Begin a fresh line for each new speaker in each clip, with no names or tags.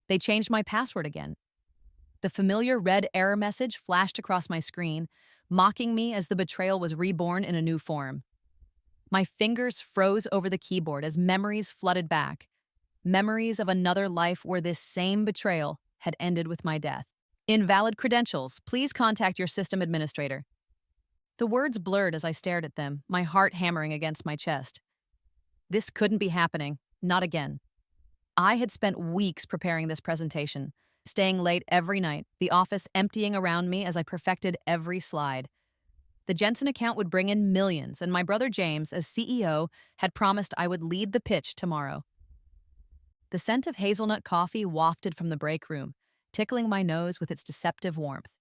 They changed my password again. The familiar red error message flashed across my screen, mocking me as the betrayal was reborn in a new form. My fingers froze over the keyboard as memories flooded back. Memories of another life where this same betrayal had ended with my death. Invalid credentials. Please contact your system administrator. The words blurred as I stared at them, my heart hammering against my chest. This couldn't be happening. Not again. I had spent weeks preparing this presentation, staying late every night, the office emptying around me as I perfected every slide. The Jensen account would bring in millions, and my brother James, as CEO, had promised I would lead the pitch tomorrow. The scent of hazelnut coffee wafted from the break room, tickling my nose with its deceptive warmth.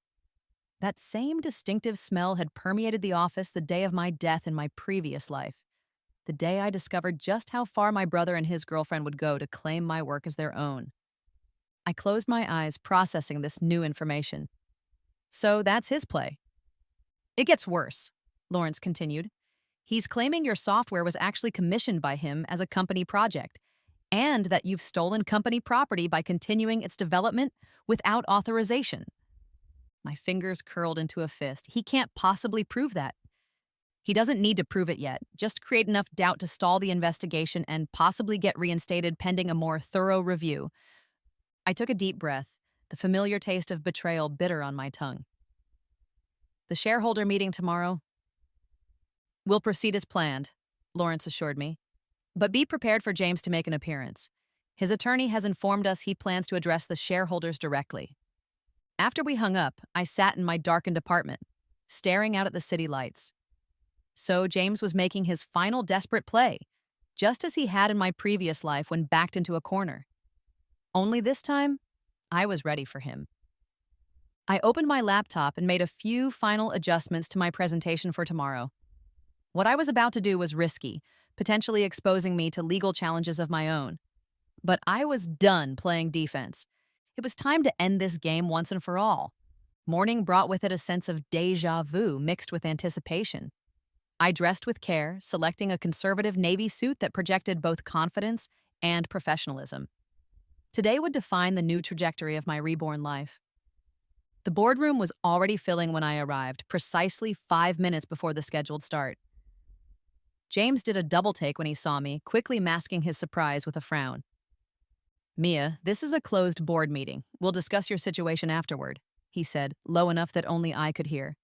That same distinctive smell had permeated the office the day of my death in my previous life, the day I discovered just how far my brother and his girlfriend would go to claim my work as their own. I closed my eyes, processing this new information. So that's his play. It gets worse, Lawrence continued. He's claiming your software was actually commissioned by him as a company project, and that you've stolen company property by continuing its development without authorization. My fingers curled into a fist. He can't possibly prove that. He doesn't need to prove it yet. Just create enough doubt to stall the investigation and possibly get reinstated pending a more thorough review. I took a deep breath, the familiar taste of betrayal bitter on my tongue. The shareholder meeting tomorrow will proceed as planned, Lawrence assured me. But be prepared for James to make an appearance. His attorney has informed us he plans to address the shareholders directly. After we hung up, I sat in my darkened apartment, staring out at the city lights. So James was making his final desperate play, just as he had in my previous life when backed into a corner. Only this time, I was ready for him. I opened my laptop and made a few final adjustments to my presentation for tomorrow. What I was about to do was risky, potentially exposing me to legal challenges of my own. But I was done playing defense. It was time to end this game once and for all. Morning brought with it a sense of déjà vu mixed with anticipation. I dressed with care, selecting a conservative navy suit that projected both confidence and professionalism. Today would define the new trajectory of my reborn life. The boardroom was already filling when I arrived, precisely 5 minutes before the scheduled start. James did a double take when he saw me, quickly masking his surprise with a frown. "Mia, this is a closed board meeting. We'll discuss your situation afterward," he said, low enough that only I could hear.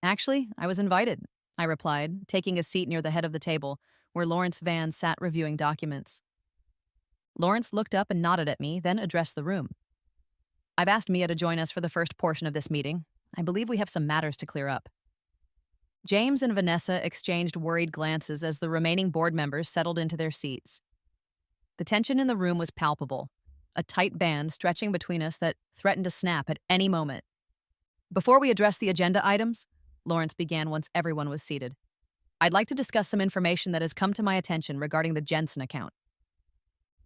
"Actually, I was invited," I replied, taking a seat near the head of the table, where Lawrence Van sat reviewing documents. Lawrence looked up and nodded at me, then addressed the room. "I've asked Mia to join us for the first portion of this meeting. I believe we have some matters to clear up." James and Vanessa exchanged worried glances as the remaining board members settled into their seats. The tension in the room was palpable, a tight band stretching between us that threatened to snap at any moment. "Before we address the agenda items," Lawrence began once everyone was seated, "I'd like to discuss some information that has come to my attention regarding the Jensen account."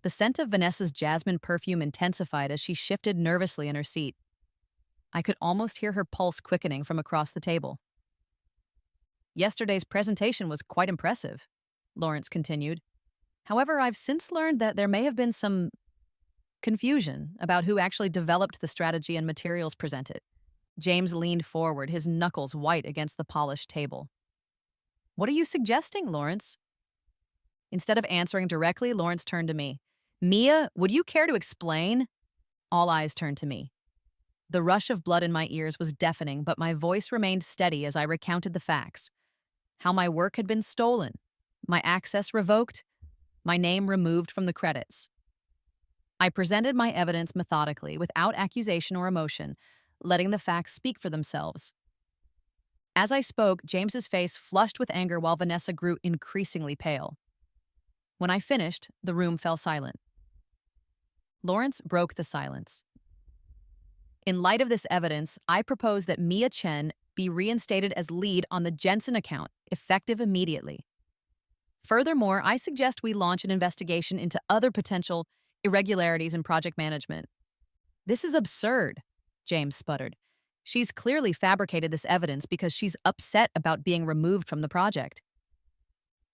The scent of Vanessa's jasmine perfume intensified as she shifted nervously in her seat. I could almost hear her pulse quickening from across the table. "Yesterday's presentation was quite impressive," Lawrence continued. "However, I've since learned that there may have been some confusion about who actually developed the strategy and materials presented." James leaned forward, his knuckles white against the polished table. "What are you suggesting, Lawrence?" Instead of answering directly, Lawrence turned to me. "Mia, would you care to explain?" All eyes turned to me. The rush of blood in my ears was deafening, but my voice remained steady as I recounted the facts. How my work had been stolen, my access revoked, my name removed from the credits. I presented my evidence methodically, without accusation or emotion, letting the facts speak for themselves. As I spoke, James's face flushed with anger while Vanessa grew increasingly pale. When I finished, the room fell silent. Lawrence broke the silence. "In light of this evidence, I propose that Mia Chen be reinstated as lead on the Jensen account, effective immediately. Furthermore, I suggest we launch an investigation into other potential irregularities in project management." "This is absurd," James sputtered. "She's clearly fabricated this evidence because she's upset about being removed from the project."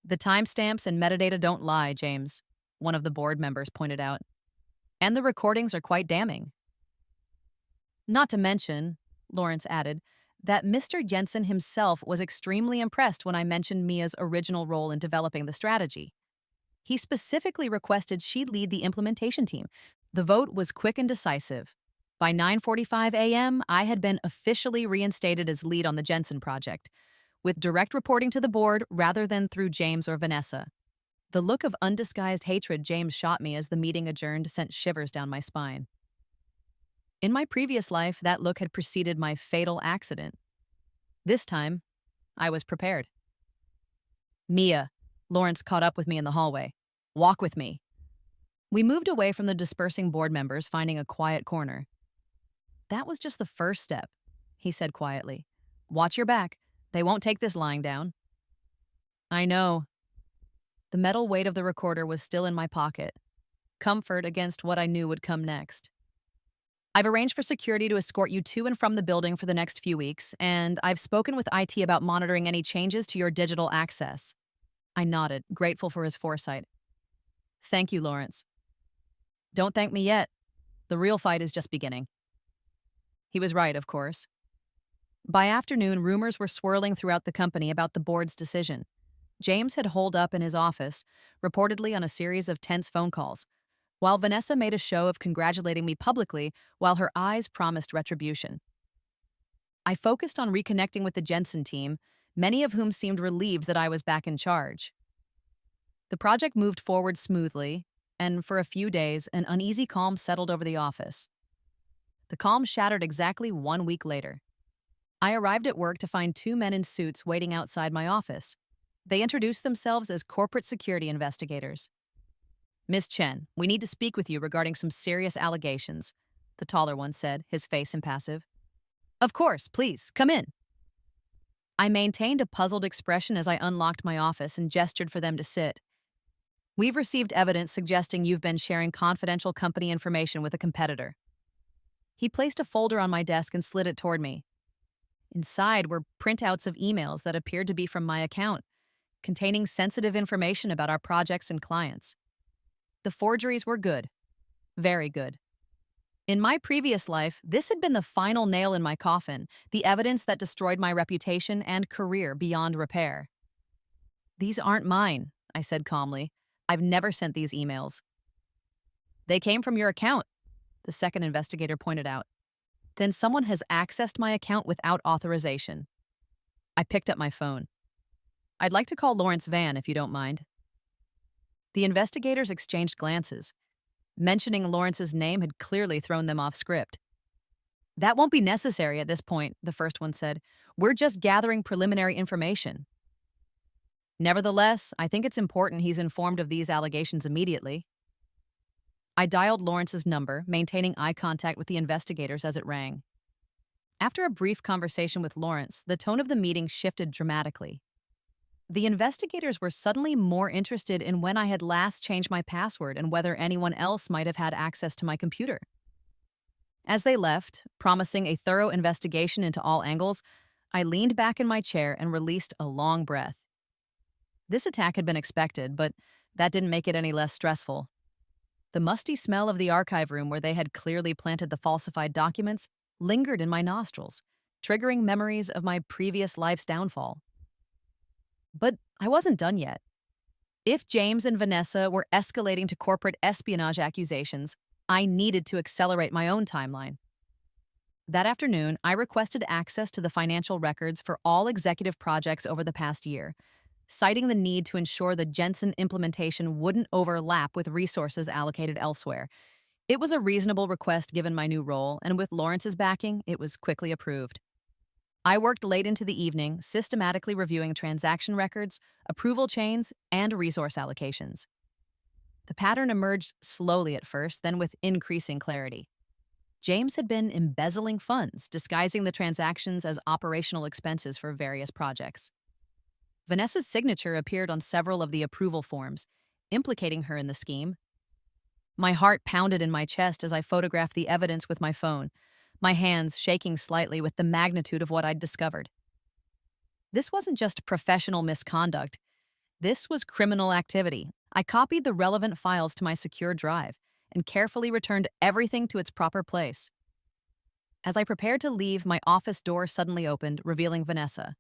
"The timestamps and metadata don't lie, James," one of the board members pointed out. And the recordings are quite damning. Not to mention, Lawrence added, that Mr. Jensen himself was extremely impressed when I mentioned Mia's original role in developing the strategy. He specifically requested she lead the implementation team. The vote was quick and decisive. By 9:45 a.m., I had been officially reinstated as lead on the Jensen project, with direct reporting to the board rather than through James or Vanessa. The look of undisguised hatred James shot me as the meeting adjourned sent shivers down my spine. In my previous life, that look had preceded my fatal accident. This time, I was prepared. Mia, Lawrence caught up with me in the hallway. Walk with me. We moved away from the dispersing board members, finding a quiet corner. That was just the first step, he said quietly. Watch your back. They won't take this lying down. I know. The metal weight of the recorder was still in my pocket. Comfort against what I knew would come next. I've arranged for security to escort you to and from the building for the next few weeks, and I've spoken with IT about monitoring any changes to your digital access. I nodded, grateful for his foresight. Thank you, Lawrence. Don't thank me yet. The real fight is just beginning. He was right, of course. By afternoon, rumors were swirling throughout the company about the board's decision. James had holed up in his office, reportedly on a series of tense phone calls, while Vanessa made a show of congratulating me publicly while her eyes promised retribution. I focused on reconnecting with the Jensen team, many of whom seemed relieved that I was back in charge. The project moved forward smoothly, and for a few days, an uneasy calm settled over the office. The calm shattered exactly 1 week later. I arrived at work to find 2 men in suits waiting outside my office. They introduced themselves as corporate security investigators. Miss Chen, we need to speak with you regarding some serious allegations, the taller one said, his face impassive. Of course, please, come in. I maintained a puzzled expression as I unlocked my office and gestured for them to sit. We've received evidence suggesting you've been sharing confidential company information with a competitor. He placed a folder on my desk and slid it toward me. Inside were printouts of emails that appeared to be from my account, containing sensitive information about our projects and clients. The forgeries were good. Very good. In my previous life, this had been the final nail in my coffin, the evidence that destroyed my reputation and career beyond repair. These aren't mine, I said calmly. I've never sent these emails. They came from your account, the second investigator pointed out. Then someone has accessed my account without authorization. I picked up my phone. I'd like to call Lawrence Van if you don't mind. The investigators exchanged glances. Mentioning Lawrence's name had clearly thrown them off script. That won't be necessary at this point, the first one said. We're just gathering preliminary information. Nevertheless, I think it's important he's informed of these allegations immediately. I dialed Lawrence's number, maintaining eye contact with the investigators as it rang. After a brief conversation with Lawrence, the tone of the meeting shifted dramatically. The investigators were suddenly more interested in when I had last changed my password and whether anyone else might have had access to my computer. As they left, promising a thorough investigation into all angles, I leaned back in my chair and released a long breath. This attack had been expected, but that didn't make it any less stressful. The musty smell of the archive room where they had clearly planted the falsified documents lingered in my nostrils, triggering memories of my previous life's downfall. But I wasn't done yet. If James and Vanessa were escalating to corporate espionage accusations, I needed to accelerate my own timeline. That afternoon, I requested access to the financial records for all executive projects over the past year, citing the need to ensure the Jensen implementation wouldn't overlap with resources allocated elsewhere. It was a reasonable request given my new role, and with Lawrence's backing, it was quickly approved. I worked late into the evening, systematically reviewing transaction records, approval chains, and resource allocations. The pattern emerged slowly at first, then with increasing clarity. James had been embezzling funds, disguising the transactions as operational expenses for various projects. Vanessa's signature appeared on several of the approval forms, implicating her in the scheme. My heart pounded in my chest as I photographed the evidence with my phone, my hands shaking slightly with the magnitude of what I'd discovered. This wasn't just professional misconduct. This was criminal activity. I copied the relevant files to my secure drive, and carefully returned everything to its proper place. As I prepared to leave, my office door suddenly opened, revealing Vanessa.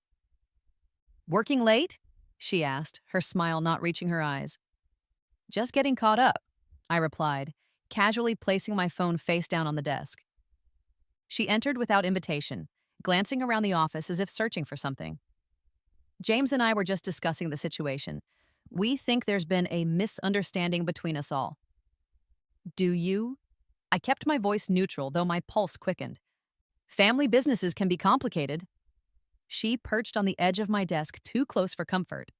"Working late?" she asked, her smile not reaching her eyes. "Just getting caught up," I replied, casually placing my phone face down on the desk. She entered without invitation, glancing around the office as if searching for something. "James and I were just discussing the situation. We think there's been a misunderstanding between us all." "Do you?" I kept my voice neutral, though my pulse quickened. "Family businesses can be complicated." She perched on the edge of my desk, too close for comfort.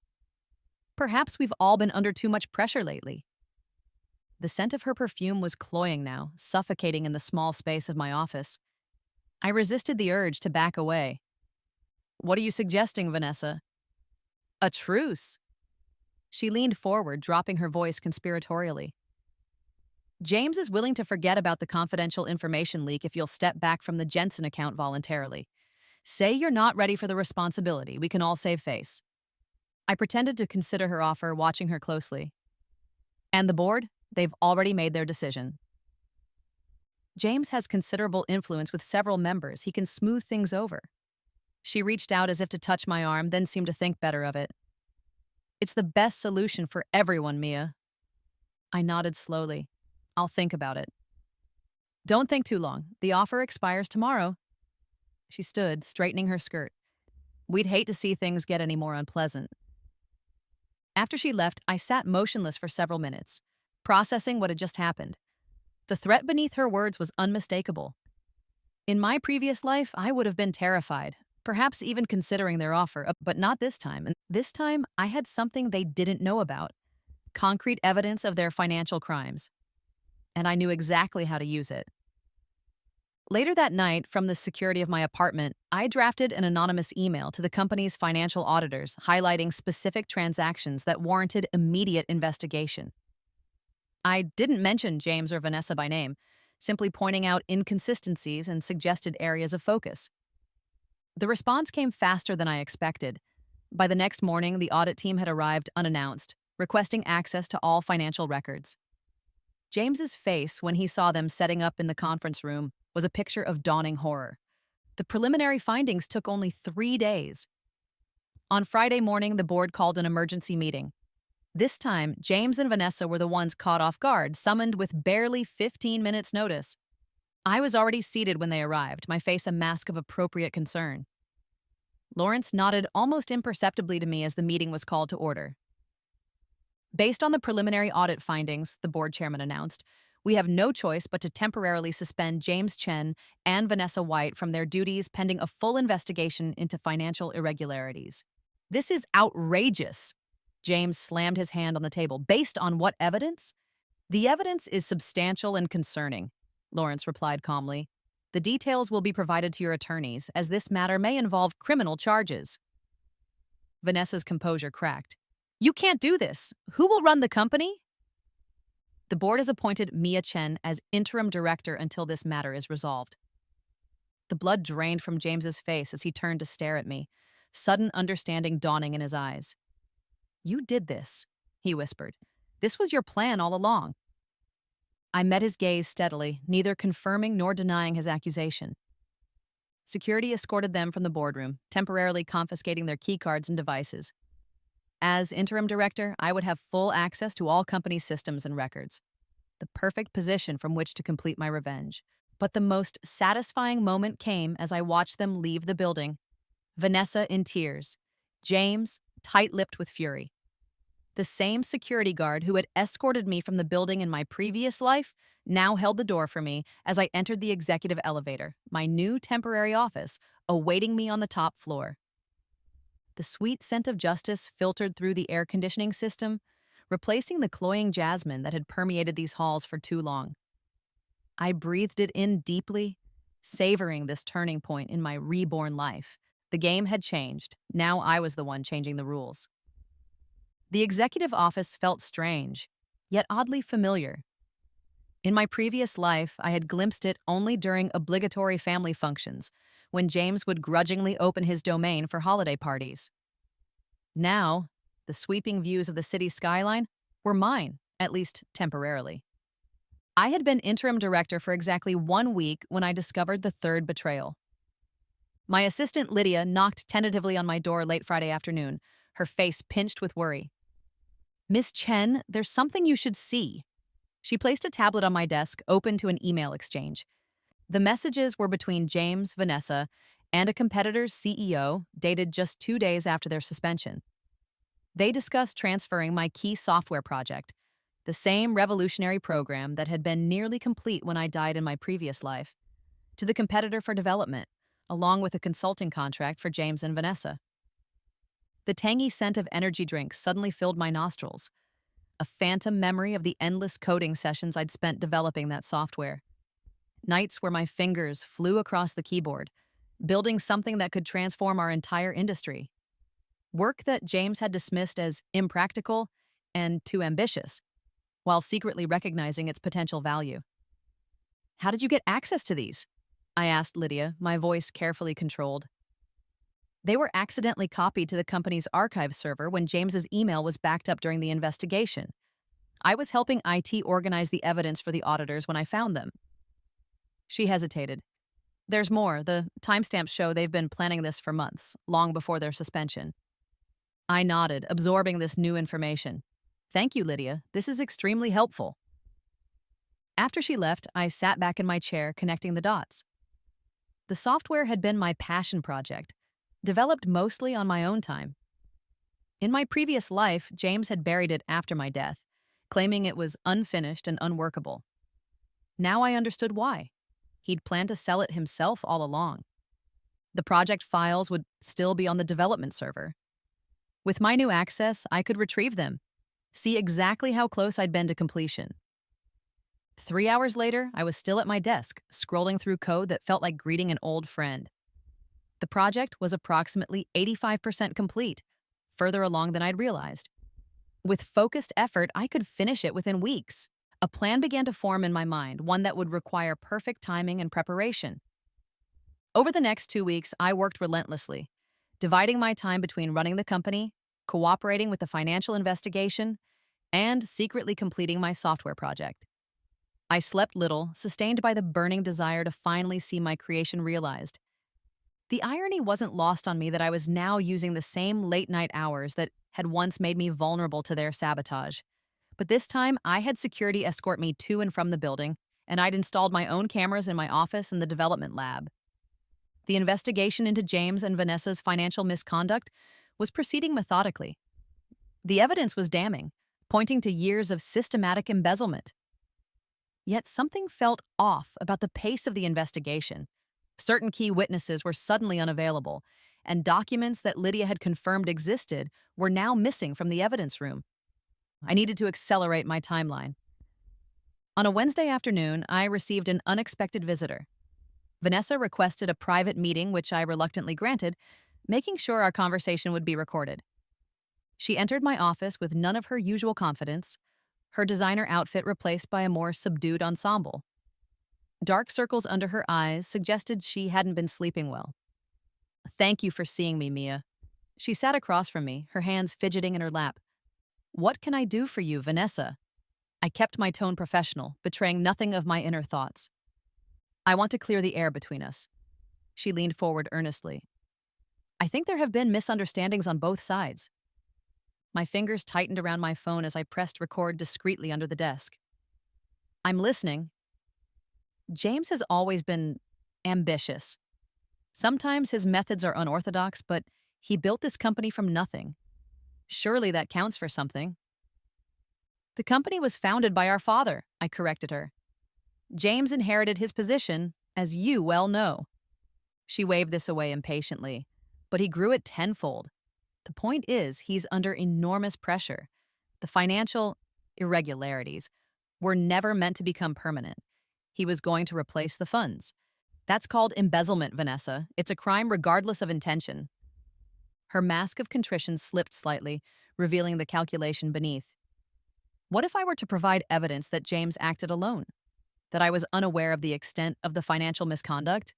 "Perhaps we've all been under too much pressure lately." The scent of her perfume was cloying now, suffocating in the small space of my office. I resisted the urge to back away. "What are you suggesting, Vanessa?" "A truce." She leaned forward, dropping her voice conspiratorially. "James is willing to forget about the confidential information leak if you'll step back from the Jensen account voluntarily. Say you're not ready for the responsibility. We can all save face." I pretended to consider her offer, watching her closely. "And the board? They've already made their decision." "James has considerable influence with several members. He can smooth things over." She reached out as if to touch my arm, then seemed to think better of it. "It's the best solution for everyone, Mia." I nodded slowly. "I'll think about it." "Don't think too long. The offer expires tomorrow." She stood, straightening her skirt. "We'd hate to see things get any more unpleasant." After she left, I sat motionless for several minutes, processing what had just happened. The threat beneath her words was unmistakable. In my previous life, I would have been terrified, perhaps even considering their offer, but not this time. And this time, I had something they didn't know about: concrete evidence of their financial crimes. And I knew exactly how to use it. Later that night, from the security of my apartment, I drafted an anonymous email to the company's financial auditors highlighting specific transactions that warranted immediate investigation. I didn't mention James or Vanessa by name, simply pointing out inconsistencies and suggested areas of focus. The response came faster than I expected. By the next morning, the audit team had arrived unannounced, requesting access to all financial records. James's face, when he saw them setting up in the conference room, was a picture of dawning horror. The preliminary findings took only 3 days. On Friday morning, the board called an emergency meeting. This time, James and Vanessa were the ones caught off guard, summoned with barely 15 minutes' notice. I was already seated when they arrived, my face a mask of appropriate concern. Lawrence nodded almost imperceptibly to me as the meeting was called to order. "Based on the preliminary audit findings," the board chairman announced, "we have no choice but to temporarily suspend James Chen and Vanessa White from their duties pending a full investigation into financial irregularities." "This is outrageous." James slammed his hand on the table. "Based on what evidence?" "The evidence is substantial and concerning," Lawrence replied calmly. "The details will be provided to your attorneys, as this matter may involve criminal charges." Vanessa's composure cracked. "You can't do this. Who will run the company?" "The board has appointed Mia Chen as interim director until this matter is resolved." The blood drained from James's face as he turned to stare at me, sudden understanding dawning in his eyes. "You did this," he whispered. "This was your plan all along." I met his gaze steadily, neither confirming nor denying his accusation. Security escorted them from the boardroom, temporarily confiscating their keycards and devices. As interim director, I would have full access to all company systems and records. The perfect position from which to complete my revenge. But the most satisfying moment came as I watched them leave the building. Vanessa in tears, James tight-lipped with fury. The same security guard who had escorted me from the building in my previous life now held the door for me as I entered the executive elevator, my new temporary office, awaiting me on the top floor. The sweet scent of justice filtered through the air conditioning system, replacing the cloying jasmine that had permeated these halls for too long. I breathed it in deeply, savoring this turning point in my reborn life. The game had changed. Now I was the one changing the rules. The executive office felt strange, yet oddly familiar. In my previous life, I had glimpsed it only during obligatory family functions, when James would grudgingly open his domain for holiday parties. Now, the sweeping views of the city skyline were mine, at least temporarily. I had been interim director for exactly 1 week when I discovered the third betrayal. My assistant Lydia knocked tentatively on my door late Friday afternoon, her face pinched with worry. "Miss Chen, there's something you should see." She placed a tablet on my desk, open to an email exchange. The messages were between James, Vanessa, and a competitor's CEO, dated just 2 days after their suspension. They discussed transferring my key software project, the same revolutionary program that had been nearly complete when I died in my previous life, to the competitor for development, along with a consulting contract for James and Vanessa. The tangy scent of energy drinks suddenly filled my nostrils, a phantom memory of the endless coding sessions I'd spent developing that software. Nights where my fingers flew across the keyboard, building something that could transform our entire industry. Work that James had dismissed as impractical and too ambitious, while secretly recognizing its potential value. "How did you get access to these?" I asked Lydia, my voice carefully controlled. "They were accidentally copied to the company's archive server when James's email was backed up during the investigation. I was helping IT organize the evidence for the auditors when I found them." She hesitated. "There's more. The timestamps show they've been planning this for months, long before their suspension." I nodded, absorbing this new information. "Thank you, Lydia. This is extremely helpful." After she left, I sat back in my chair, connecting the dots. The software had been my passion project, developed mostly on my own time. In my previous life, James had buried it after my death, claiming it was unfinished and unworkable. Now I understood why. He'd planned to sell it himself all along. The project files would still be on the development server. With my new access, I could retrieve them, see exactly how close I'd been to completion. 3 hours later, I was still at my desk, scrolling through code that felt like greeting an old friend. The project was approximately 85% complete, further along than I'd realized. With focused effort, I could finish it within weeks. A plan began to form in my mind, one that would require perfect timing and preparation. Over the next 2 weeks, I worked relentlessly, dividing my time between running the company, cooperating with the financial investigation, and secretly completing my software project. I slept little, sustained by the burning desire to finally see my creation realized. The irony wasn't lost on me that I was now using the same late-night hours that had once made me vulnerable to their sabotage. But this time, I had security escort me to and from the building, and I'd installed my own cameras in my office and the development lab. The investigation into James and Vanessa's financial misconduct was proceeding methodically. The evidence was damning, pointing to years of systematic embezzlement. Yet something felt off about the pace of the investigation. Certain key witnesses were suddenly unavailable, and documents that Lydia had confirmed existed were now missing from the evidence room. I needed to accelerate my timeline. On a Wednesday afternoon, I received an unexpected visitor. Vanessa requested a private meeting, which I reluctantly granted, making sure our conversation would be recorded. She entered my office with none of her usual confidence, her designer outfit replaced by a more subdued ensemble. Dark circles under her eyes suggested she hadn't been sleeping well. "Thank you for seeing me, Mia." She sat across from me, her hands fidgeting in her lap. "What can I do for you, Vanessa?" I kept my tone professional, betraying nothing of my inner thoughts. "I want to clear the air between us." She leaned forward earnestly. "I think there have been misunderstandings on both sides." My fingers tightened around my phone as I pressed record discreetly under the desk. "I'm listening." James has always been ambitious. Sometimes his methods are unorthodox, but he built this company from nothing. Surely that counts for something. "The company was founded by our father," I corrected her. "James inherited his position, as you well know." She waved this away impatiently, "But he grew it tenfold. The point is, he's under enormous pressure. The financial irregularities were never meant to become permanent. He was going to replace the funds. That's called embezzlement, Vanessa. It's a crime regardless of intention." Her mask of contrition slipped slightly, revealing the calculation beneath. What if I were to provide evidence that James acted alone? That I was unaware of the extent of the financial misconduct?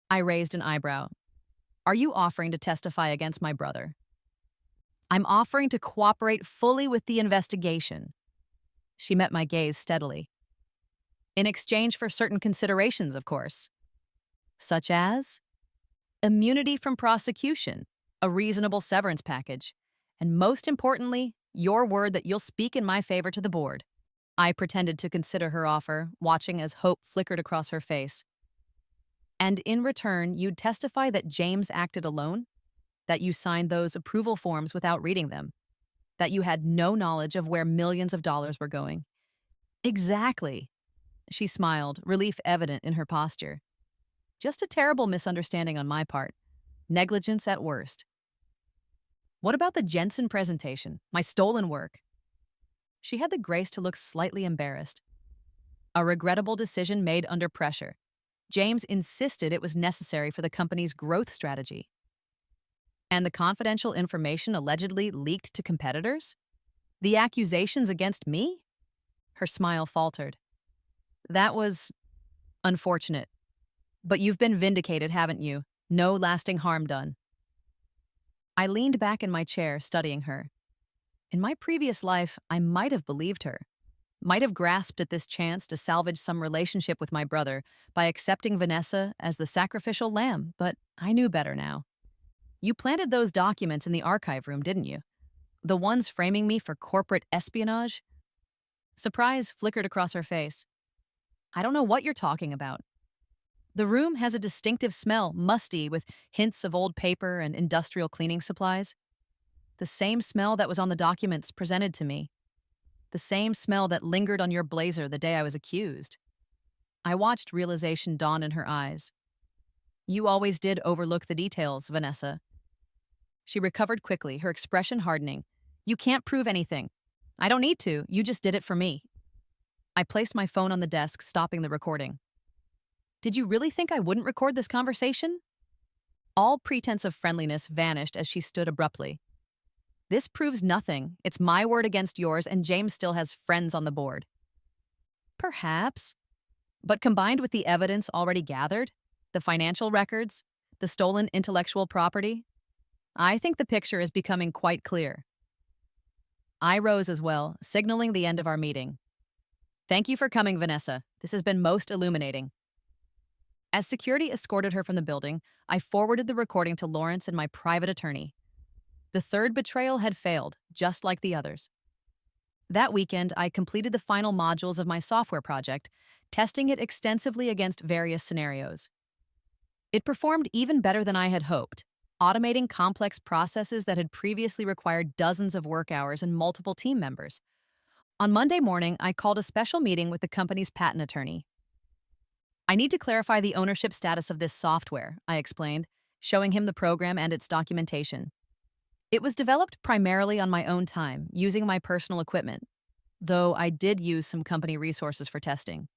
I raised an eyebrow. "Are you offering to testify against my brother?" "I'm offering to cooperate fully with the investigation." She met my gaze steadily. in exchange for certain considerations, of course, such as immunity from prosecution, a reasonable severance package, and most importantly, your word that you'll speak in my favor to the board. I pretended to consider her offer, watching as hope flickered across her face. And in return, you'd testify that James acted alone? That you signed those approval forms without reading them? That you had no knowledge of where millions of dollars were going? Exactly. She smiled, relief evident in her posture. Just a terrible misunderstanding on my part. Negligence at worst. What about the Jensen presentation, my stolen work? She had the grace to look slightly embarrassed. A regrettable decision made under pressure. James insisted it was necessary for the company's growth strategy. And the confidential information allegedly leaked to competitors? The accusations against me? Her smile faltered. That was unfortunate. But you've been vindicated, haven't you? No lasting harm done. I leaned back in my chair, studying her. In my previous life, I might have believed her, might have grasped at this chance to salvage some relationship with my brother by accepting Vanessa as the sacrificial lamb, but I knew better now. You planted those documents in the archive room, didn't you? The ones framing me for corporate espionage? Surprise flickered across her face. I don't know what you're talking about. The room has a distinctive smell, musty, with hints of old paper and industrial cleaning supplies. The same smell that was on the documents presented to me. The same smell that lingered on your blazer the day I was accused. I watched realization dawn in her eyes. You always did overlook the details, Vanessa. She recovered quickly, her expression hardening. You can't prove anything. I don't need to. You just did it for me. I placed my phone on the desk, stopping the recording. Did you really think I wouldn't record this conversation? All pretense of friendliness vanished as she stood abruptly. This proves nothing. It's my word against yours, and James still has friends on the board. Perhaps. But combined with the evidence already gathered, the financial records, the stolen intellectual property, I think the picture is becoming quite clear. I rose as well, signaling the end of our meeting. Thank you for coming, Vanessa. This has been most illuminating. As security escorted her from the building, I forwarded the recording to Lawrence and my private attorney. The third betrayal had failed, just like the others. That weekend, I completed the final modules of my software project, testing it extensively against various scenarios. It performed even better than I had hoped, automating complex processes that had previously required dozens of work hours and multiple team members. On Monday morning, I called a special meeting with the company's patent attorney. I need to clarify the ownership status of this software, I explained, showing him the program and its documentation. It was developed primarily on my own time, using my personal equipment, though I did use some company resources for testing.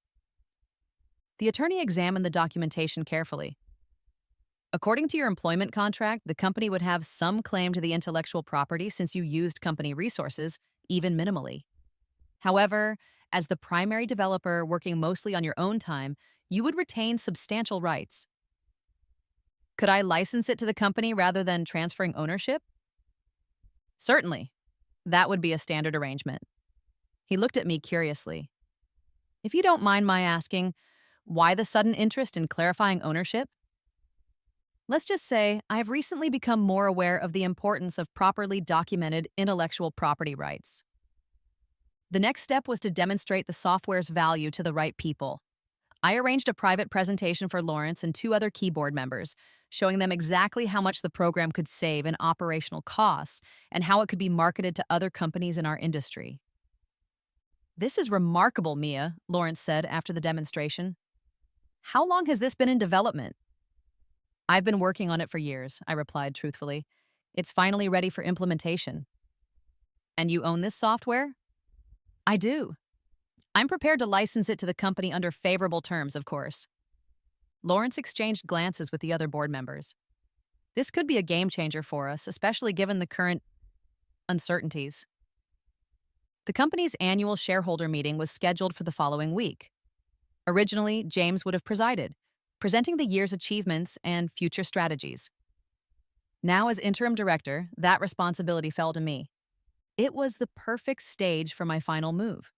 The attorney examined the documentation carefully. According to your employment contract, the company would have some claim to the intellectual property since you used company resources, even minimally. However, as the primary developer working mostly on your own time, you would retain substantial rights. Could I license it to the company rather than transferring ownership? Certainly. That would be a standard arrangement. He looked at me curiously. If you don't mind my asking, why the sudden interest in clarifying ownership? Let's just say I've recently become more aware of the importance of properly documented intellectual property rights. The next step was to demonstrate the software's value to the right people. I arranged a private presentation for Lawrence and 2 other key board members, showing them exactly how much the program could save in operational costs and how it could be marketed to other companies in our industry. This is remarkable, Mia, Lawrence said after the demonstration. How long has this been in development? I've been working on it for years, I replied truthfully. It's finally ready for implementation. And you own this software? I do. I'm prepared to license it to the company under favorable terms, of course. Lawrence exchanged glances with the other board members. This could be a game changer for us, especially given the current uncertainties. The company's annual shareholder meeting was scheduled for the following week. Originally, James would have presided, presenting the year's achievements and future strategies. Now, as interim director, that responsibility fell to me. It was the perfect stage for my final move.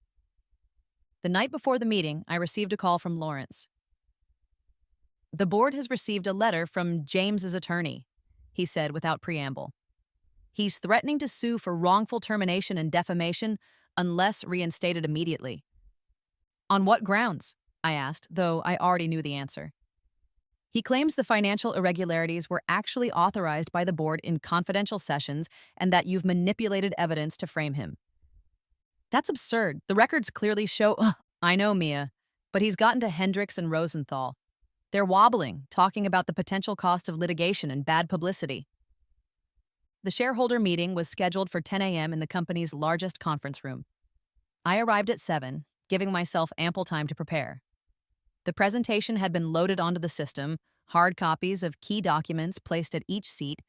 The night before the meeting, I received a call from Lawrence. The board has received a letter from James's attorney, he said without preamble. He's threatening to sue for wrongful termination and defamation unless reinstated immediately. On what grounds? I asked, though I already knew the answer. He claims the financial irregularities were actually authorized by the board in confidential sessions and that you've manipulated evidence to frame him. That's absurd. The records clearly show. Ugh, I know, Mia, but he's gotten to Hendricks and Rosenthal. They're wobbling, talking about the potential cost of litigation and bad publicity. The shareholder meeting was scheduled for 10 a.m. in the company's largest conference room. I arrived at 7, giving myself ample time to prepare. The presentation had been loaded onto the system, hard copies of key documents placed at each seat,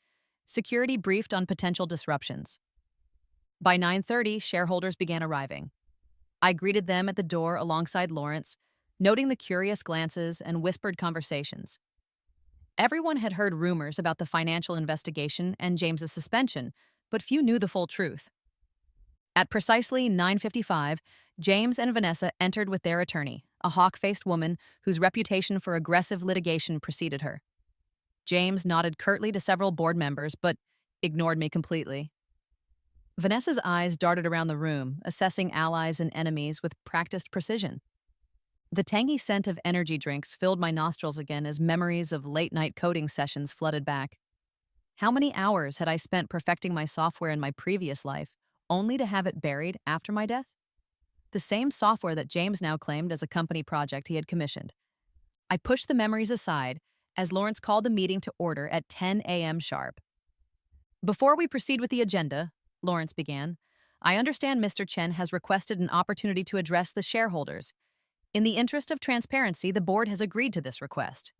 security briefed on potential disruptions. By 9:30, shareholders began arriving. I greeted them at the door alongside Lawrence, noting the curious glances and whispered conversations. Everyone had heard rumors about the financial investigation and James's suspension, but few knew the full truth. At precisely 9:55, James and Vanessa entered with their attorney, a hawk-faced woman whose reputation for aggressive litigation preceded her. James nodded curtly to several board members, but ignored me completely. Vanessa's eyes darted around the room, assessing allies and enemies with practiced precision. The tangy scent of energy drinks filled my nostrils again as memories of late-night coding sessions flooded back. How many hours had I spent perfecting my software in my previous life, only to have it buried after my death? The same software that James now claimed as a company project he had commissioned. I pushed the memories aside as Lawrence called the meeting to order at 10 a.m. sharp. Before we proceed with the agenda, Lawrence began, I understand Mr. Chen has requested an opportunity to address the shareholders. In the interest of transparency, the board has agreed to this request.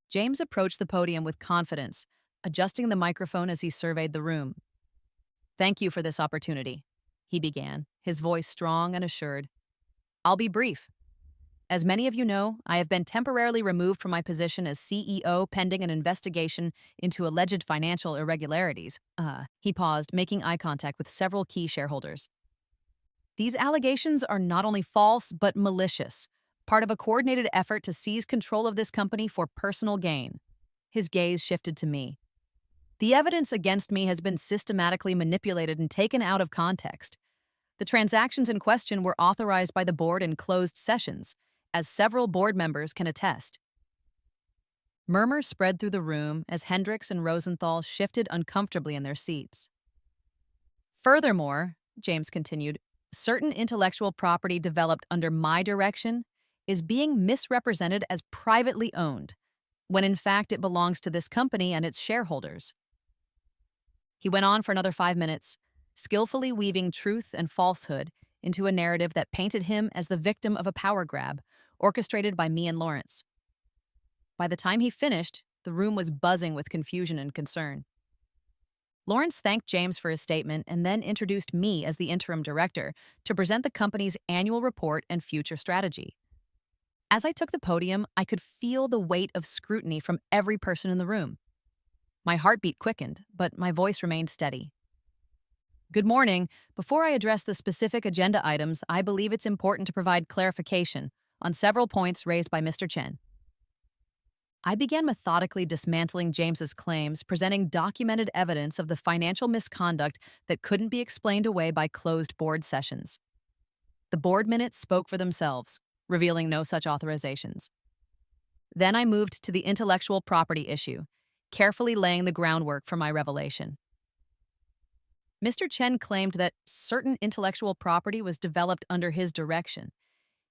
James approached the podium with confidence, adjusting the microphone as he surveyed the room. Thank you for this opportunity, he began, his voice strong and assured. I'll be brief. As many of you know, I have been temporarily removed from my position as CEO pending an investigation into alleged financial irregularities. He paused, making eye contact with several key shareholders. These allegations are not only false, but malicious, part of a coordinated effort to seize control of this company for personal gain. His gaze shifted to me. The evidence against me has been systematically manipulated and taken out of context. The transactions in question were authorized by the board in closed sessions, as several board members can attest. Murmurs spread through the room as Hendricks and Rosenthal shifted uncomfortably in their seats. Furthermore, James continued, certain intellectual property developed under my direction is being misrepresented as privately owned, when in fact it belongs to this company and its shareholders. He went on for another 5 minutes, skillfully weaving truth and falsehood into a narrative that painted him as the victim of a power grab, orchestrated by me and Lawrence. By the time he finished, the room was buzzing with confusion and concern. Lawrence thanked James for his statement and then introduced me as the interim director to present the company's annual report and future strategy. As I took the podium, I could feel the weight of scrutiny from every person in the room. My heartbeat quickened, but my voice remained steady. Good morning. Before I address the specific agenda items, I believe it's important to provide clarification on several points raised by Mr. Chen. I began methodically dismantling James's claims, presenting documented evidence of the financial misconduct that couldn't be explained away by closed board sessions. The board minutes spoke for themselves, revealing no such authorizations. Then I moved to the intellectual property issue, carefully laying the groundwork for my revelation. Mr. Chen claimed that certain intellectual property was developed under his direction.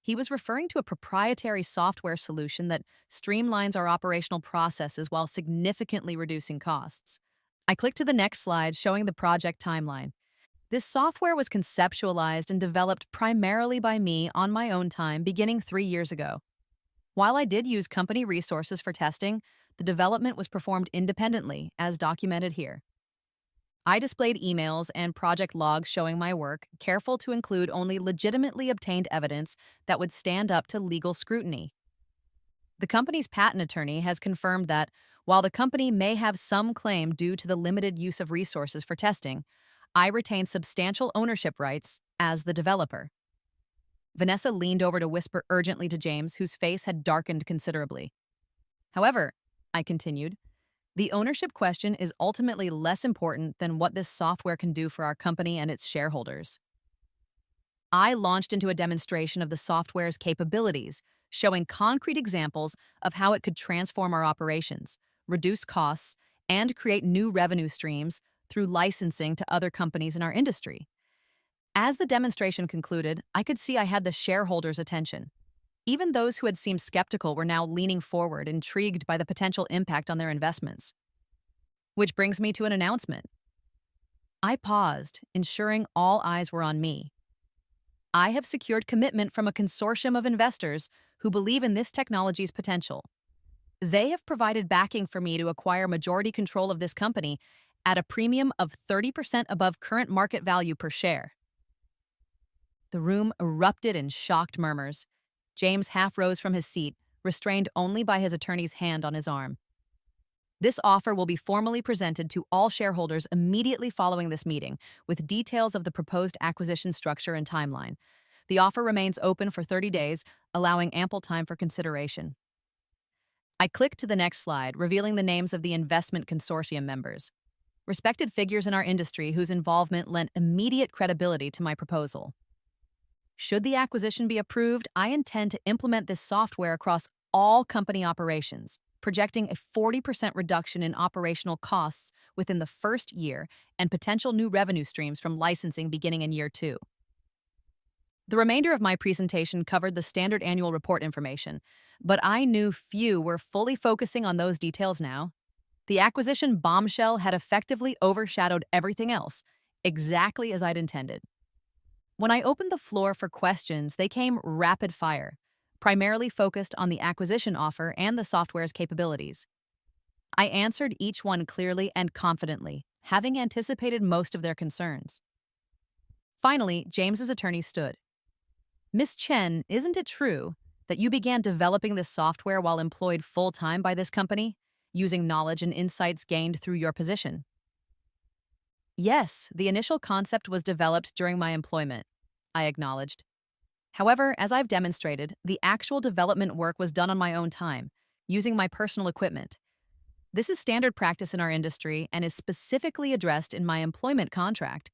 He was referring to a proprietary software solution that streamlines our operational processes while significantly reducing costs. I clicked to the next slide showing the project timeline. This software was conceptualized and developed primarily by me on my own time beginning 3 years ago. While I did use company resources for testing, the development was performed independently, as documented here. I displayed emails and project logs showing my work, careful to include only legitimately obtained evidence that would stand up to legal scrutiny. The company's patent attorney has confirmed that, while the company may have some claim due to the limited use of resources for testing, I retain substantial ownership rights as the developer. Vanessa leaned over to whisper urgently to James, whose face had darkened considerably. However, I continued, the ownership question is ultimately less important than what this software can do for our company and its shareholders. I launched into a demonstration of the software's capabilities, showing concrete examples of how it could transform our operations, reduce costs, and create new revenue streams through licensing to other companies in our industry. As the demonstration concluded, I could see I had the shareholders' attention. Even those who had seemed skeptical were now leaning forward, intrigued by the potential impact on their investments. Which brings me to an announcement. I paused, ensuring all eyes were on me. I have secured commitment from a consortium of investors who believe in this technology's potential. They have provided backing for me to acquire majority control of this company at a premium of 30% above current market value per share. The room erupted in shocked murmurs. James half rose from his seat, restrained only by his attorney's hand on his arm. This offer will be formally presented to all shareholders immediately following this meeting, with details of the proposed acquisition structure and timeline. The offer remains open for 30 days, allowing ample time for consideration. I clicked to the next slide, revealing the names of the investment consortium members, respected figures in our industry whose involvement lent immediate credibility to my proposal. Should the acquisition be approved, I intend to implement this software across all company operations, projecting a 40% reduction in operational costs within the first year and potential new revenue streams from licensing beginning in year 2. The remainder of my presentation covered the standard annual report information, but I knew few were fully focusing on those details now. The acquisition bombshell had effectively overshadowed everything else, exactly as I'd intended. When I opened the floor for questions, they came rapid fire, primarily focused on the acquisition offer and the software's capabilities. I answered each one clearly and confidently, having anticipated most of their concerns. Finally, James's attorney stood. Miss Chen, isn't it true that you began developing this software while employed full-time by this company, using knowledge and insights gained through your position? Yes, the initial concept was developed during my employment, I acknowledged. However, as I've demonstrated, the actual development work was done on my own time, using my personal equipment. This is standard practice in our industry and is specifically addressed in my employment contract,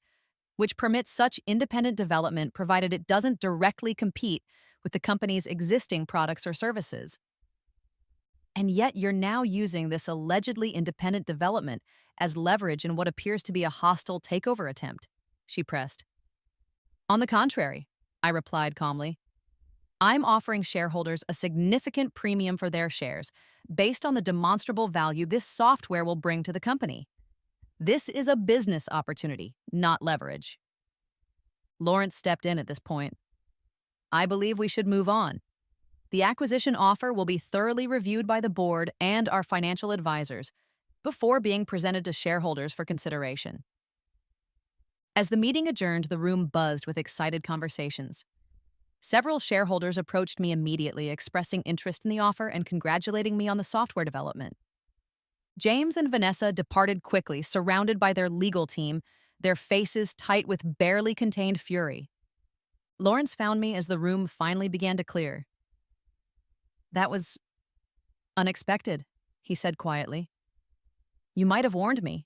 which permits such independent development provided it doesn't directly compete with the company's existing products or services. And yet you're now using this allegedly independent development as leverage in what appears to be a hostile takeover attempt, she pressed. On the contrary, I replied calmly. I'm offering shareholders a significant premium for their shares based on the demonstrable value this software will bring to the company. This is a business opportunity, not leverage. Lawrence stepped in at this point. I believe we should move on. The acquisition offer will be thoroughly reviewed by the board and our financial advisors before being presented to shareholders for consideration. As the meeting adjourned, the room buzzed with excited conversations. Several shareholders approached me immediately, expressing interest in the offer and congratulating me on the software development. James and Vanessa departed quickly, surrounded by their legal team, their faces tight with barely contained fury. Lawrence found me as the room finally began to clear. That was unexpected, he said quietly. You might have warned me.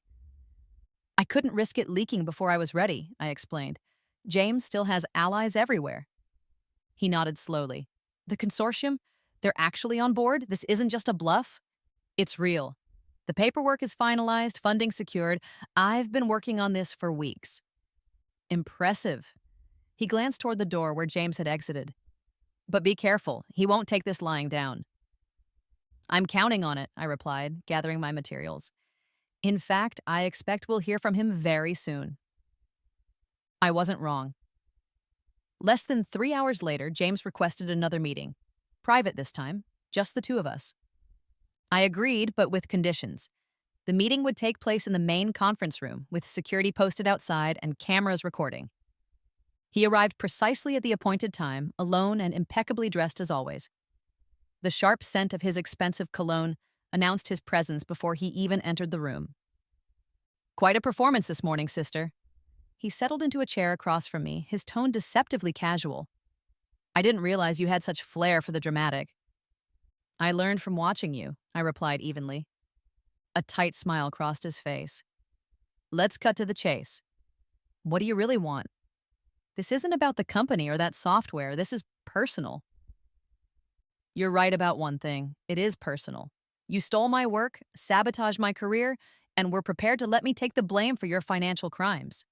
I couldn't risk it leaking before I was ready, I explained. James still has allies everywhere. He nodded slowly. The consortium? They're actually on board? This isn't just a bluff? It's real. The paperwork is finalized, funding secured. I've been working on this for weeks. Impressive. He glanced toward the door where James had exited. But be careful, he won't take this lying down. I'm counting on it, I replied, gathering my materials. In fact, I expect we'll hear from him very soon. I wasn't wrong. Less than 3 hours later, James requested another meeting. Private this time, just the two of us. I agreed, but with conditions. The meeting would take place in the main conference room, with security posted outside and cameras recording. He arrived precisely at the appointed time, alone and impeccably dressed as always. The sharp scent of his expensive cologne announced his presence before he even entered the room. Quite a performance this morning, sister. He settled into a chair across from me, his tone deceptively casual. I didn't realize you had such flair for the dramatic. I learned from watching you, I replied evenly. A tight smile crossed his face. Let's cut to the chase. What do you really want? This isn't about the company or that software. This is personal. You're right about one thing. It is personal. You stole my work, sabotaged my career, and were prepared to let me take the blame for your financial crimes.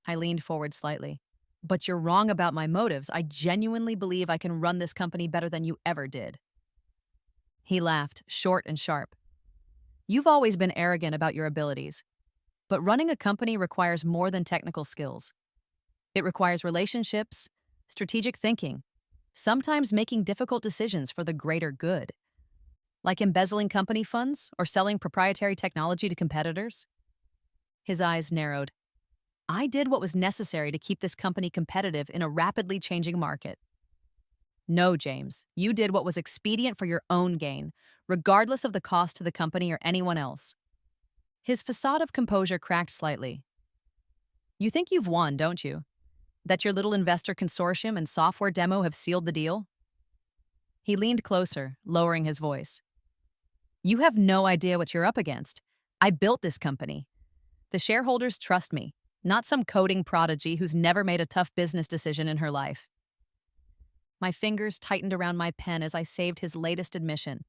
I leaned forward slightly. But you're wrong about my motives. I genuinely believe I can run this company better than you ever did. He laughed, short and sharp. You've always been arrogant about your abilities. But running a company requires more than technical skills. It requires relationships, strategic thinking, sometimes making difficult decisions for the greater good. Like embezzling company funds or selling proprietary technology to competitors? His eyes narrowed. I did what was necessary to keep this company competitive in a rapidly changing market. No, James, you did what was expedient for your own gain, regardless of the cost to the company or anyone else. His facade of composure cracked slightly. You think you've won, don't you? That your little investor consortium and software demo have sealed the deal? He leaned closer, lowering his voice. You have no idea what you're up against. I built this company. The shareholders trust me, not some coding prodigy who's never made a tough business decision in her life. My fingers tightened around my pen as I saved his latest admission.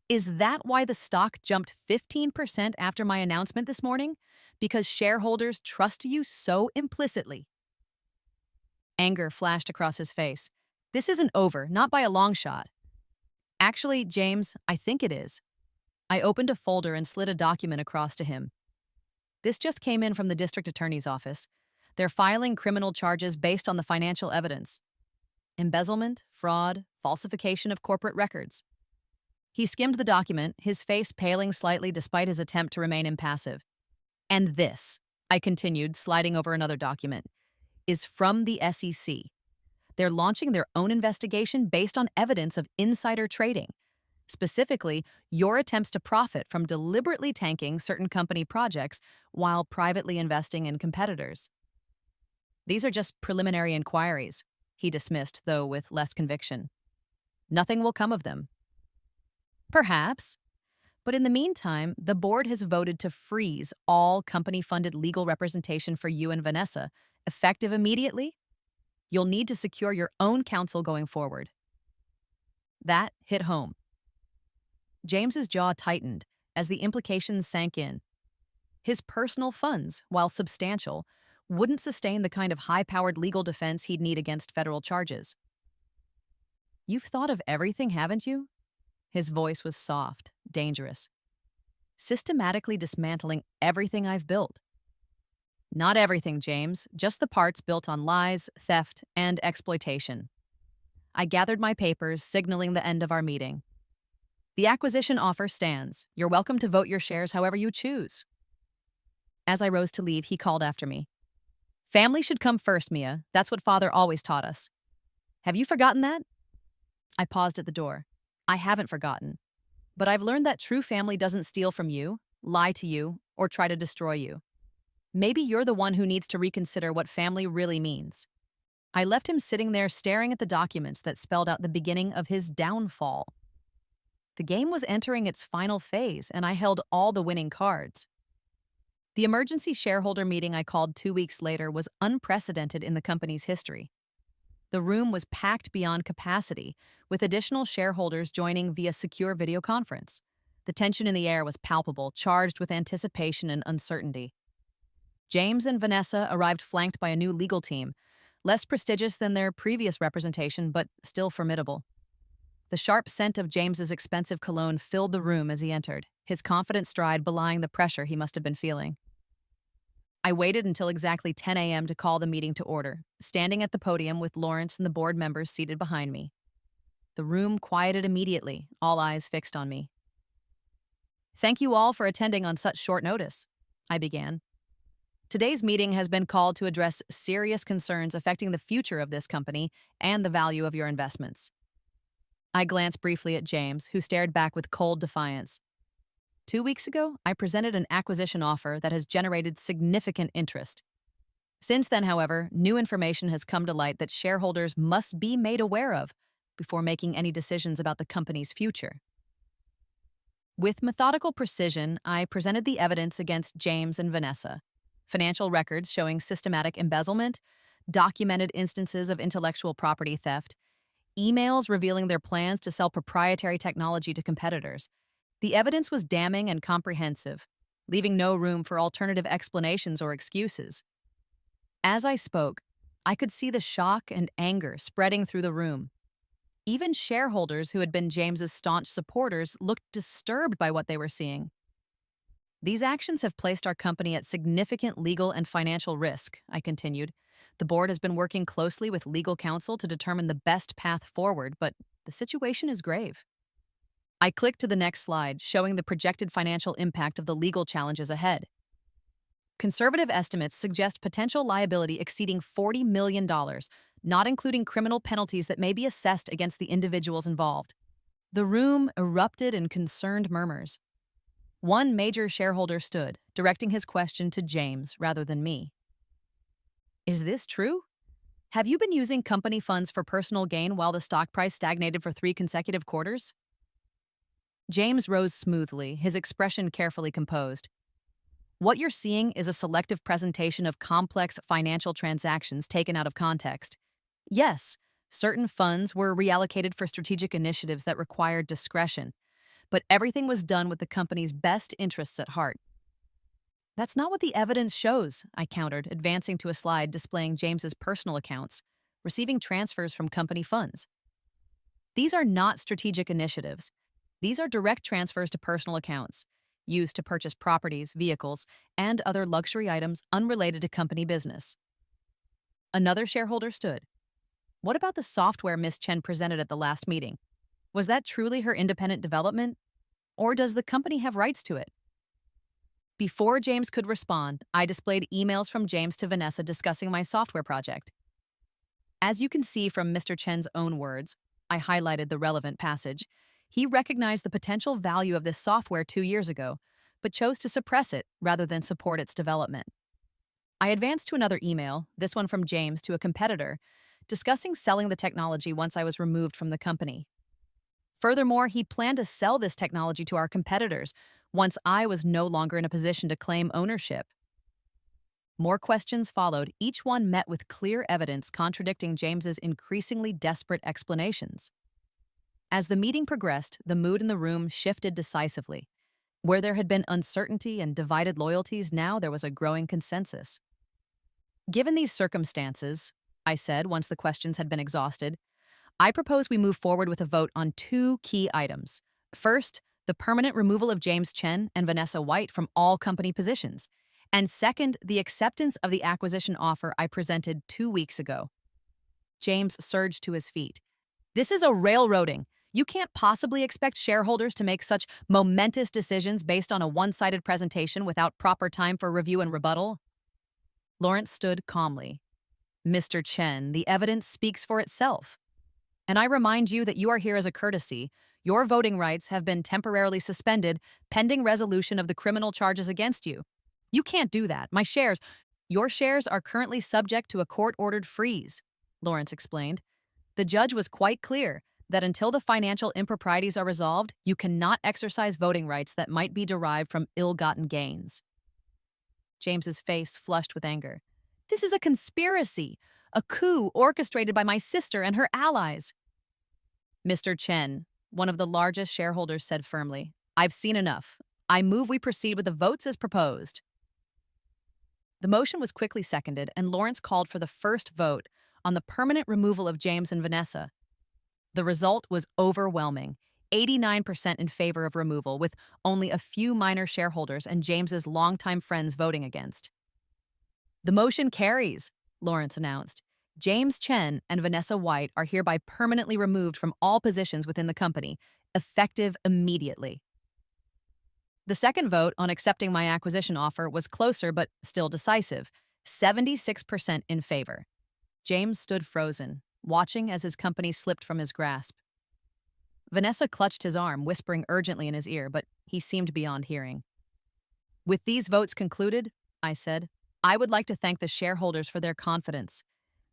Is that why the stock jumped 15% after my announcement this morning? Because shareholders trust you so implicitly. Anger flashed across his face. This isn't over, not by a long shot. Actually, James, I think it is. I opened a folder and slid a document across to him. This just came in from the district attorney's office. They're filing criminal charges based on the financial evidence. Embezzlement, fraud, falsification of corporate records. He skimmed the document, his face paling slightly despite his attempt to remain impassive. And this, I continued, sliding over another document, is from the SEC. They're launching their own investigation based on evidence of insider trading. Specifically, your attempts to profit from deliberately tanking certain company projects while privately investing in competitors. These are just preliminary inquiries, he dismissed, though with less conviction. Nothing will come of them. Perhaps. But in the meantime, the board has voted to freeze all company-funded legal representation for you and Vanessa, effective immediately. You'll need to secure your own counsel going forward. That hit home. James's jaw tightened as the implications sank in. His personal funds, while substantial, wouldn't sustain the kind of high-powered legal defense he'd need against federal charges. You've thought of everything, haven't you? His voice was soft, dangerous. Systematically dismantling everything I've built. Not everything, James, just the parts built on lies, theft, and exploitation. I gathered my papers, signaling the end of our meeting. The acquisition offer stands. You're welcome to vote your shares however you choose. As I rose to leave, he called after me. Family should come first, Mia. That's what Father always taught us. Have you forgotten that? I paused at the door. I haven't forgotten. But I've learned that true family doesn't steal from you, lie to you, or try to destroy you. Maybe you're the one who needs to reconsider what family really means. I left him sitting there staring at the documents that spelled out the beginning of his downfall. The game was entering its final phase, and I held all the winning cards. The emergency shareholder meeting I called 2 weeks later was unprecedented in the company's history. The room was packed beyond capacity, with additional shareholders joining via secure video conference. The tension in the air was palpable, charged with anticipation and uncertainty. James and Vanessa arrived flanked by a new legal team, less prestigious than their previous representation, but still formidable. The sharp scent of James's expensive cologne filled the room as he entered, his confident stride belying the pressure he must have been feeling. I waited until exactly 10 a.m. to call the meeting to order, standing at the podium with Lawrence and the board members seated behind me. The room quieted immediately, all eyes fixed on me. Thank you all for attending on such short notice, I began. Today's meeting has been called to address serious concerns affecting the future of this company and the value of your investments. I glanced briefly at James, who stared back with cold defiance. 2 weeks ago, I presented an acquisition offer that has generated significant interest. Since then, however, new information has come to light that shareholders must be made aware of before making any decisions about the company's future. With methodical precision, I presented the evidence against James and Vanessa. Financial records showing systematic embezzlement, documented instances of intellectual property theft, emails revealing their plans to sell proprietary technology to competitors. The evidence was damning and comprehensive, leaving no room for alternative explanations or excuses. As I spoke, I could see the shock and anger spreading through the room. Even shareholders who had been James's staunch supporters looked disturbed by what they were seeing. These actions have placed our company at significant legal and financial risk, I continued. The board has been working closely with legal counsel to determine the best path forward, but the situation is grave. I clicked to the next slide, showing the projected financial impact of the legal challenges ahead. Conservative estimates suggest potential liability exceeding $40 million, not including criminal penalties that may be assessed against the individuals involved. The room erupted in concerned murmurs. One major shareholder stood, directing his question to James rather than me. Is this true? Have you been using company funds for personal gain while the stock price stagnated for 3 consecutive quarters? James rose smoothly, his expression carefully composed. What you're seeing is a selective presentation of complex financial transactions taken out of context. Yes, certain funds were reallocated for strategic initiatives that required discretion, but everything was done with the company's best interests at heart. That's not what the evidence shows, I countered, advancing to a slide displaying James's personal accounts, receiving transfers from company funds. These are not strategic initiatives. These are direct transfers to personal accounts, used to purchase properties, vehicles, and other luxury items unrelated to company business. Another shareholder stood. What about the software Ms. Chen presented at the last meeting? Was that truly her independent development? Or does the company have rights to it? Before James could respond, I displayed emails from James to Vanessa discussing my software project. As you can see from Mr. Chen's own words, I highlighted the relevant passage. He recognized the potential value of this software 2 years ago, but chose to suppress it rather than support its development. I advanced to another email, this one from James to a competitor, discussing selling the technology once I was removed from the company. Furthermore, he planned to sell this technology to our competitors once I was no longer in a position to claim ownership. More questions followed, each one met with clear evidence contradicting James's increasingly desperate explanations. As the meeting progressed, the mood in the room shifted decisively. Where there had been uncertainty and divided loyalties, now there was a growing consensus. Given these circumstances, I said once the questions had been exhausted, I propose we move forward with a vote on 2 key items. First, the permanent removal of James Chen and Vanessa White from all company positions. And second, the acceptance of the acquisition offer I presented 2 weeks ago. James surged to his feet. This is a railroading. You can't possibly expect shareholders to make such momentous decisions based on a one-sided presentation without proper time for review and rebuttal. Lawrence stood calmly. Mr. Chen, the evidence speaks for itself. And I remind you that you are here as a courtesy. Your voting rights have been temporarily suspended pending resolution of the criminal charges against you. You can't do that. Your shares are currently subject to a court-ordered freeze, Lawrence explained. The judge was quite clear that until the financial improprieties are resolved, you cannot exercise voting rights that might be derived from ill-gotten gains. James's face flushed with anger. This is a conspiracy, a coup orchestrated by my sister and her allies. Mr. Chen, one of the largest shareholders, said firmly, I've seen enough. I move we proceed with the votes as proposed. The motion was quickly seconded, and Lawrence called for the first vote on the permanent removal of James and Vanessa. The result was overwhelming, 89% in favor of removal, with only a few minor shareholders and James's longtime friends voting against. The motion carries, Lawrence announced. James Chen and Vanessa White are hereby permanently removed from all positions within the company, effective immediately. The second vote on accepting my acquisition offer was closer but still decisive, 76% in favor. James stood frozen, watching as his company slipped from his grasp. Vanessa clutched his arm, whispering urgently in his ear, but he seemed beyond hearing. With these votes concluded, I said, I would like to thank the shareholders for their confidence.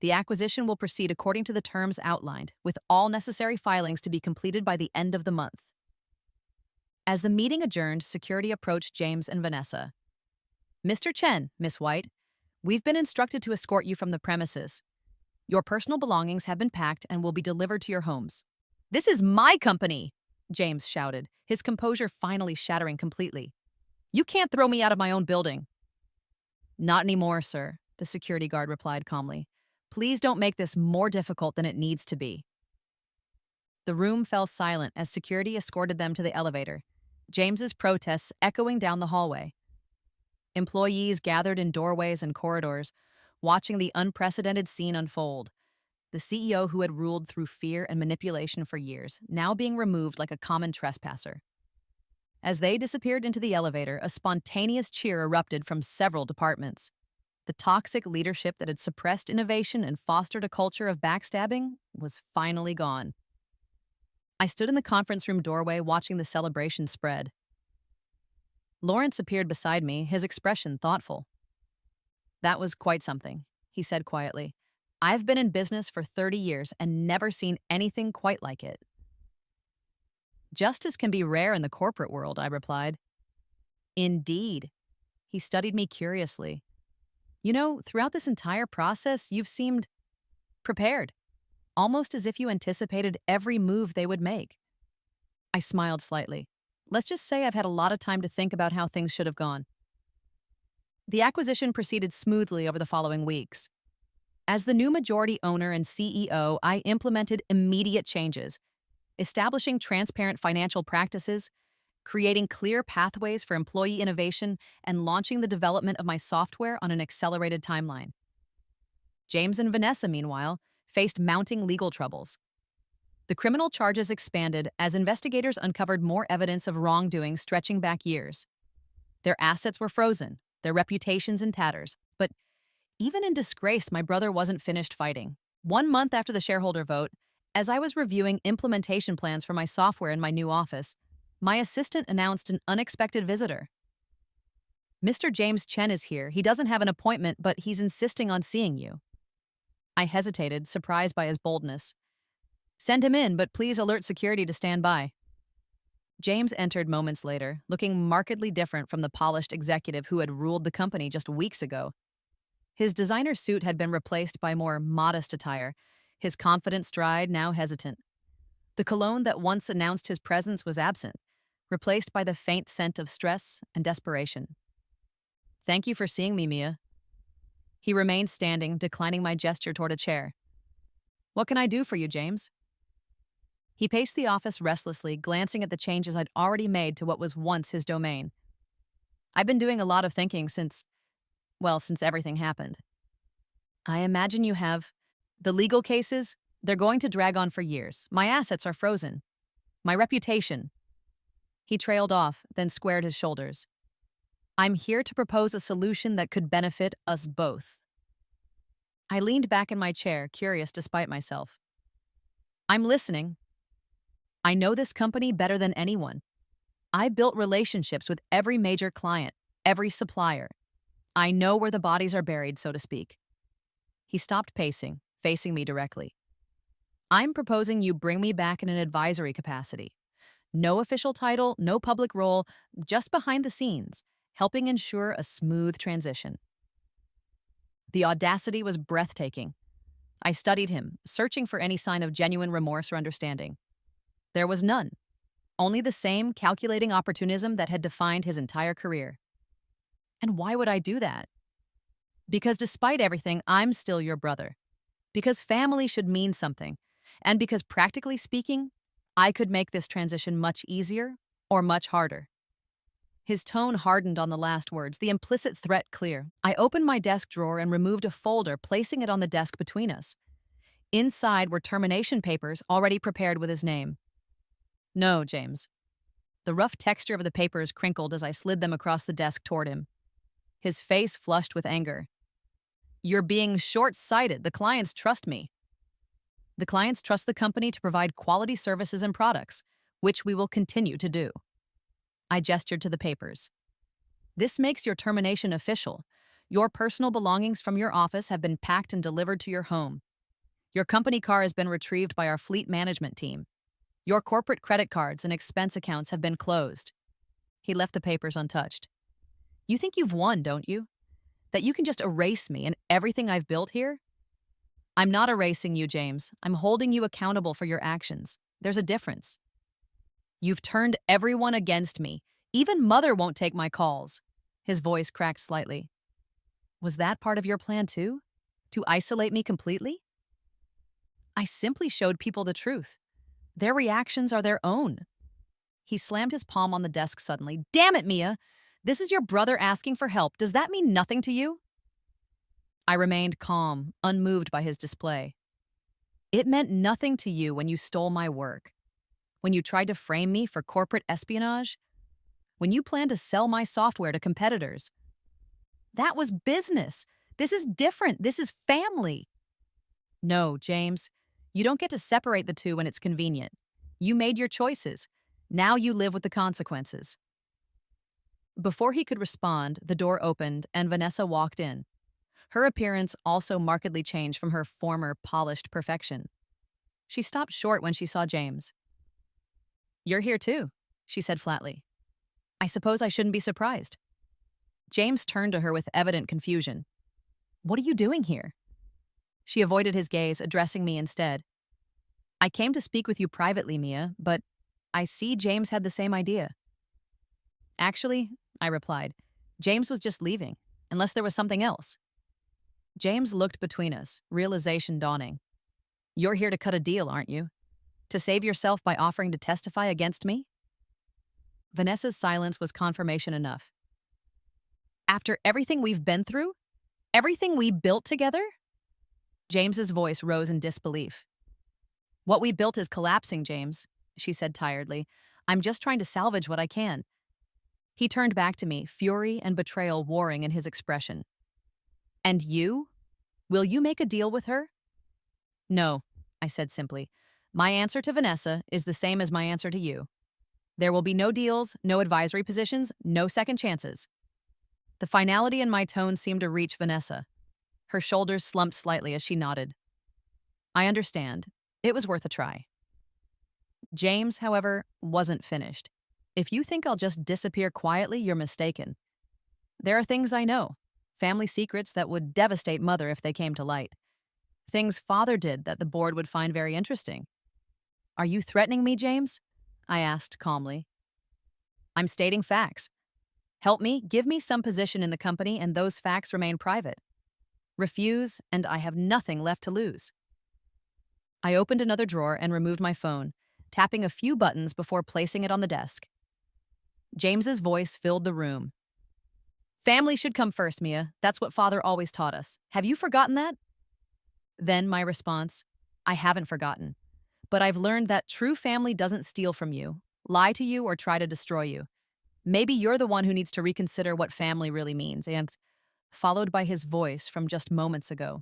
The acquisition will proceed according to the terms outlined, with all necessary filings to be completed by the end of the month. As the meeting adjourned, security approached James and Vanessa. Mr. Chen, Miss White, we've been instructed to escort you from the premises. Your personal belongings have been packed and will be delivered to your homes. This is my company, James shouted, his composure finally shattering completely. You can't throw me out of my own building. Not anymore, sir, the security guard replied calmly. Please don't make this more difficult than it needs to be. The room fell silent as security escorted them to the elevator, James's protests echoing down the hallway. Employees gathered in doorways and corridors, watching the unprecedented scene unfold. The CEO who had ruled through fear and manipulation for years, now being removed like a common trespasser. As they disappeared into the elevator, a spontaneous cheer erupted from several departments. The toxic leadership that had suppressed innovation and fostered a culture of backstabbing was finally gone. I stood in the conference room doorway watching the celebration spread. Lawrence appeared beside me, his expression thoughtful. That was quite something, he said quietly. I've been in business for 30 years and never seen anything quite like it. Justice can be rare in the corporate world, I replied. Indeed. He studied me curiously. You know, throughout this entire process, you've seemed prepared, almost as if you anticipated every move they would make. I smiled slightly. Let's just say I've had a lot of time to think about how things should have gone. The acquisition proceeded smoothly over the following weeks. As the new majority owner and CEO, I implemented immediate changes, establishing transparent financial practices, creating clear pathways for employee innovation, and launching the development of my software on an accelerated timeline. James and Vanessa, meanwhile, faced mounting legal troubles. The criminal charges expanded as investigators uncovered more evidence of wrongdoing stretching back years. Their assets were frozen, their reputations in tatters, but even in disgrace, my brother wasn't finished fighting. 1 month after the shareholder vote, as I was reviewing implementation plans for my software in my new office, my assistant announced an unexpected visitor. Mr. James Chen is here. He doesn't have an appointment, but he's insisting on seeing you. I hesitated, surprised by his boldness. Send him in, but please alert security to stand by. James entered moments later, looking markedly different from the polished executive who had ruled the company just weeks ago. His designer suit had been replaced by more modest attire, his confident stride now hesitant. The cologne that once announced his presence was absent, replaced by the faint scent of stress and desperation. Thank you for seeing me, Mia. He remained standing, declining my gesture toward a chair. What can I do for you, James? He paced the office restlessly, glancing at the changes I'd already made to what was once his domain. I've been doing a lot of thinking since everything happened. I imagine you have. The legal cases, they're going to drag on for years. My assets are frozen. My reputation. He trailed off, then squared his shoulders. I'm here to propose a solution that could benefit us both. I leaned back in my chair, curious despite myself. I'm listening. I know this company better than anyone. I built relationships with every major client, every supplier. I know where the bodies are buried, so to speak. He stopped pacing, facing me directly. I'm proposing you bring me back in an advisory capacity. No official title, no public role, just behind the scenes, helping ensure a smooth transition. The audacity was breathtaking. I studied him, searching for any sign of genuine remorse or understanding. There was none, only the same calculating opportunism that had defined his entire career. And why would I do that? Because despite everything, I'm still your brother. Because family should mean something. And because practically speaking, I could make this transition much easier or much harder. His tone hardened on the last words, the implicit threat clear. I opened my desk drawer and removed a folder, placing it on the desk between us. Inside were termination papers already prepared with his name. No, James. The rough texture of the papers crinkled as I slid them across the desk toward him. His face flushed with anger. You're being short-sighted. The clients trust me. The clients trust the company to provide quality services and products, which we will continue to do. I gestured to the papers. This makes your termination official. Your personal belongings from your office have been packed and delivered to your home. Your company car has been retrieved by our fleet management team. Your corporate credit cards and expense accounts have been closed. He left the papers untouched. You think you've won, don't you? That you can just erase me and everything I've built here? I'm not erasing you, James. I'm holding you accountable for your actions. There's a difference. You've turned everyone against me. Even Mother won't take my calls. His voice cracked slightly. Was that part of your plan too? To isolate me completely? I simply showed people the truth. Their reactions are their own. He slammed his palm on the desk suddenly. Damn it, Mia! This is your brother asking for help. Does that mean nothing to you? I remained calm, unmoved by his display. It meant nothing to you when you stole my work, when you tried to frame me for corporate espionage, when you planned to sell my software to competitors. That was business. This is different. This is family. No, James, you don't get to separate the two when it's convenient. You made your choices. Now you live with the consequences. Before he could respond, the door opened and Vanessa walked in. Her appearance also markedly changed from her former polished perfection. She stopped short when she saw James. You're here too, she said flatly. I suppose I shouldn't be surprised. James turned to her with evident confusion. What are you doing here? She avoided his gaze, addressing me instead. I came to speak with you privately, Mia, but I see James had the same idea. Actually, I replied, James was just leaving, unless there was something else. James looked between us, realization dawning. You're here to cut a deal, aren't you? To save yourself by offering to testify against me? Vanessa's silence was confirmation enough. After everything we've been through? Everything we built together? James's voice rose in disbelief. What we built is collapsing, James, she said tiredly. I'm just trying to salvage what I can. He turned back to me, fury and betrayal warring in his expression. And you? Will you make a deal with her? No, I said simply. My answer to Vanessa is the same as my answer to you. There will be no deals, no advisory positions, no second chances. The finality in my tone seemed to reach Vanessa. Her shoulders slumped slightly as she nodded. I understand. It was worth a try. James, however, wasn't finished. If you think I'll just disappear quietly, you're mistaken. There are things I know, family secrets that would devastate Mother if they came to light. Things Father did that the board would find very interesting. Are you threatening me, James? I asked calmly. I'm stating facts. Help me, give me some position in the company, and those facts remain private. Refuse, and I have nothing left to lose. I opened another drawer and removed my phone, tapping a few buttons before placing it on the desk. James's voice filled the room. Family should come first, Mia. That's what Father always taught us. Have you forgotten that? Then my response, I haven't forgotten. But I've learned that true family doesn't steal from you, lie to you, or try to destroy you. Maybe you're the one who needs to reconsider what family really means, and followed by his voice from just moments ago.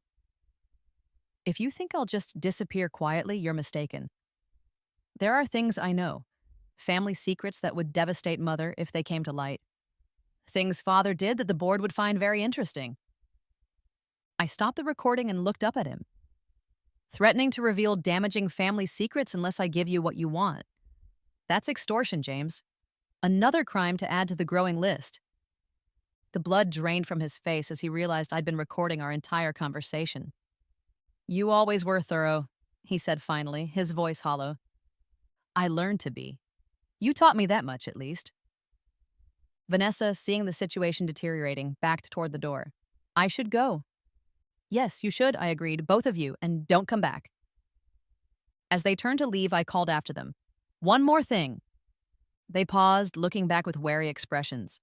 If you think I'll just disappear quietly, you're mistaken. There are things I know, family secrets that would devastate Mother if they came to light. Things Father did that the board would find very interesting. I stopped the recording and looked up at him. Threatening to reveal damaging family secrets unless I give you what you want. That's extortion, James. Another crime to add to the growing list. The blood drained from his face as he realized I'd been recording our entire conversation. You always were thorough, he said finally, his voice hollow. I learned to be. You taught me that much, at least. Vanessa, seeing the situation deteriorating, backed toward the door. I should go. Yes, you should, I agreed, both of you, and don't come back. As they turned to leave, I called after them. One more thing. They paused, looking back with wary expressions.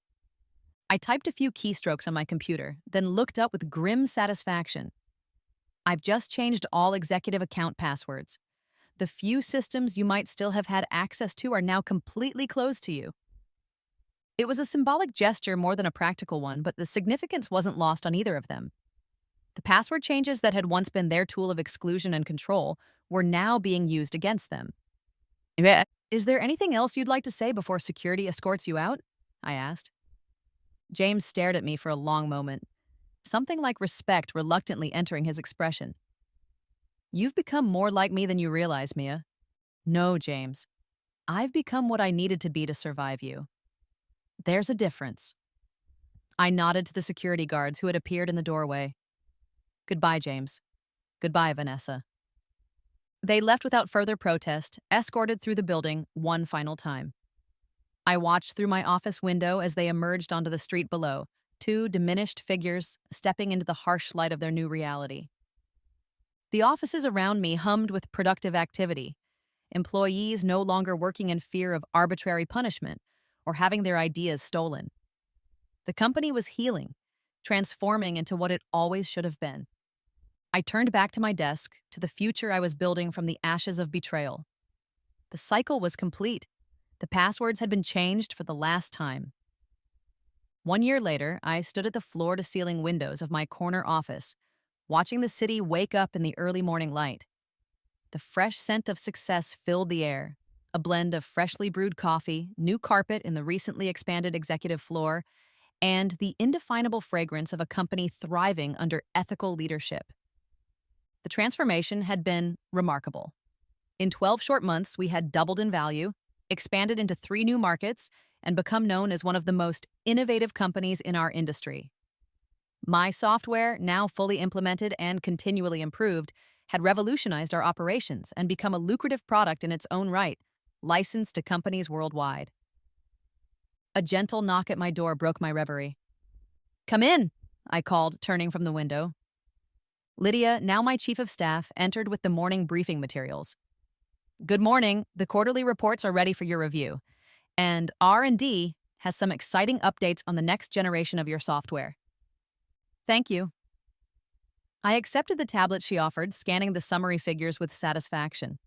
I typed a few keystrokes on my computer, then looked up with grim satisfaction. I've just changed all executive account passwords. The few systems you might still have had access to are now completely closed to you. It was a symbolic gesture more than a practical one, but the significance wasn't lost on either of them. The password changes that had once been their tool of exclusion and control were now being used against them. Is there anything else you'd like to say before security escorts you out? I asked. James stared at me for a long moment. something like respect reluctantly entering his expression. You've become more like me than you realize, Mia. No, James. I've become what I needed to be to survive you. There's a difference. I nodded to the security guards who had appeared in the doorway. Goodbye, James. Goodbye, Vanessa. They left without further protest, escorted through the building one final time. I watched through my office window as they emerged onto the street below, two diminished figures stepping into the harsh light of their new reality. The offices around me hummed with productive activity, employees no longer working in fear of arbitrary punishment or having their ideas stolen. The company was healing, transforming into what it always should have been. I turned back to my desk, to the future I was building from the ashes of betrayal. The cycle was complete. The passwords had been changed for the last time. 1 year later, I stood at the floor-to-ceiling windows of my corner office, watching the city wake up in the early morning light. The fresh scent of success filled the air, a blend of freshly brewed coffee, new carpet in the recently expanded executive floor, and the indefinable fragrance of a company thriving under ethical leadership. The transformation had been remarkable. In 12 short months, we had doubled in value, expanded into 3 new markets, and become known as one of the most innovative companies in our industry. My software, now fully implemented and continually improved, had revolutionized our operations and become a lucrative product in its own right, licensed to companies worldwide. A gentle knock at my door broke my reverie. "Come in," I called, turning from the window. Lydia, now my chief of staff, entered with the morning briefing materials. "Good morning. The quarterly reports are ready for your review. And R&D has some exciting updates on the next generation of your software." "Thank you." I accepted the tablet she offered, scanning the summary figures with satisfaction.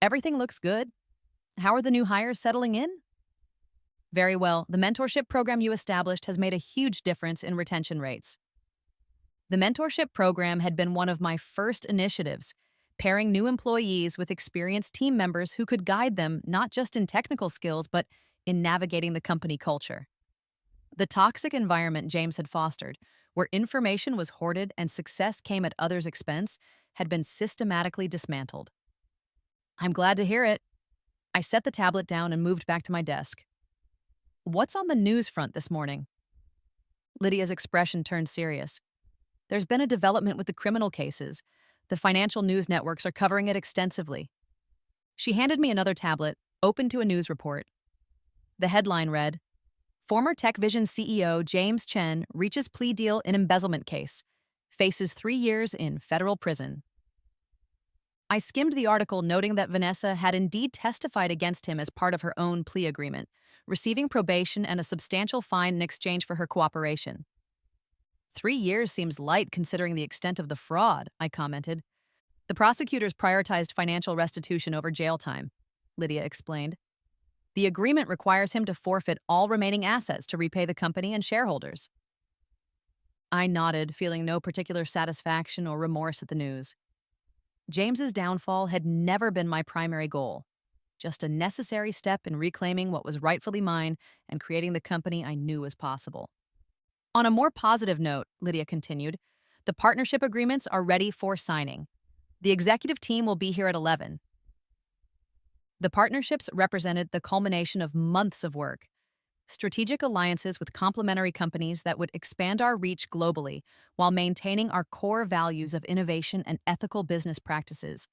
"Everything looks good. How are the new hires settling in?" "Very well. The mentorship program you established has made a huge difference in retention rates." The mentorship program had been one of my first initiatives, pairing new employees with experienced team members who could guide them not just in technical skills, but in navigating the company culture. The toxic environment James had fostered, where information was hoarded and success came at others' expense, had been systematically dismantled. "I'm glad to hear it." I set the tablet down and moved back to my desk. "What's on the news front this morning?" Lydia's expression turned serious. "There's been a development with the criminal cases. The financial news networks are covering it extensively." She handed me another tablet, open to a news report. The headline read, "Former TechVision CEO James Chen reaches plea deal in embezzlement case. Faces 3 years in federal prison." I skimmed the article, noting that Vanessa had indeed testified against him as part of her own plea agreement, receiving probation and a substantial fine in exchange for her cooperation. 3 years seems light considering the extent of the fraud, I commented. "The prosecutors prioritized financial restitution over jail time," Lydia explained. "The agreement requires him to forfeit all remaining assets to repay the company and shareholders." I nodded, feeling no particular satisfaction or remorse at the news. James's downfall had never been my primary goal, just a necessary step in reclaiming what was rightfully mine and creating the company I knew was possible. "On a more positive note," Lydia continued, "the partnership agreements are ready for signing. The executive team will be here at 11. The partnerships represented the culmination of months of work, strategic alliances with complementary companies that would expand our reach globally while maintaining our core values of innovation and ethical business practices.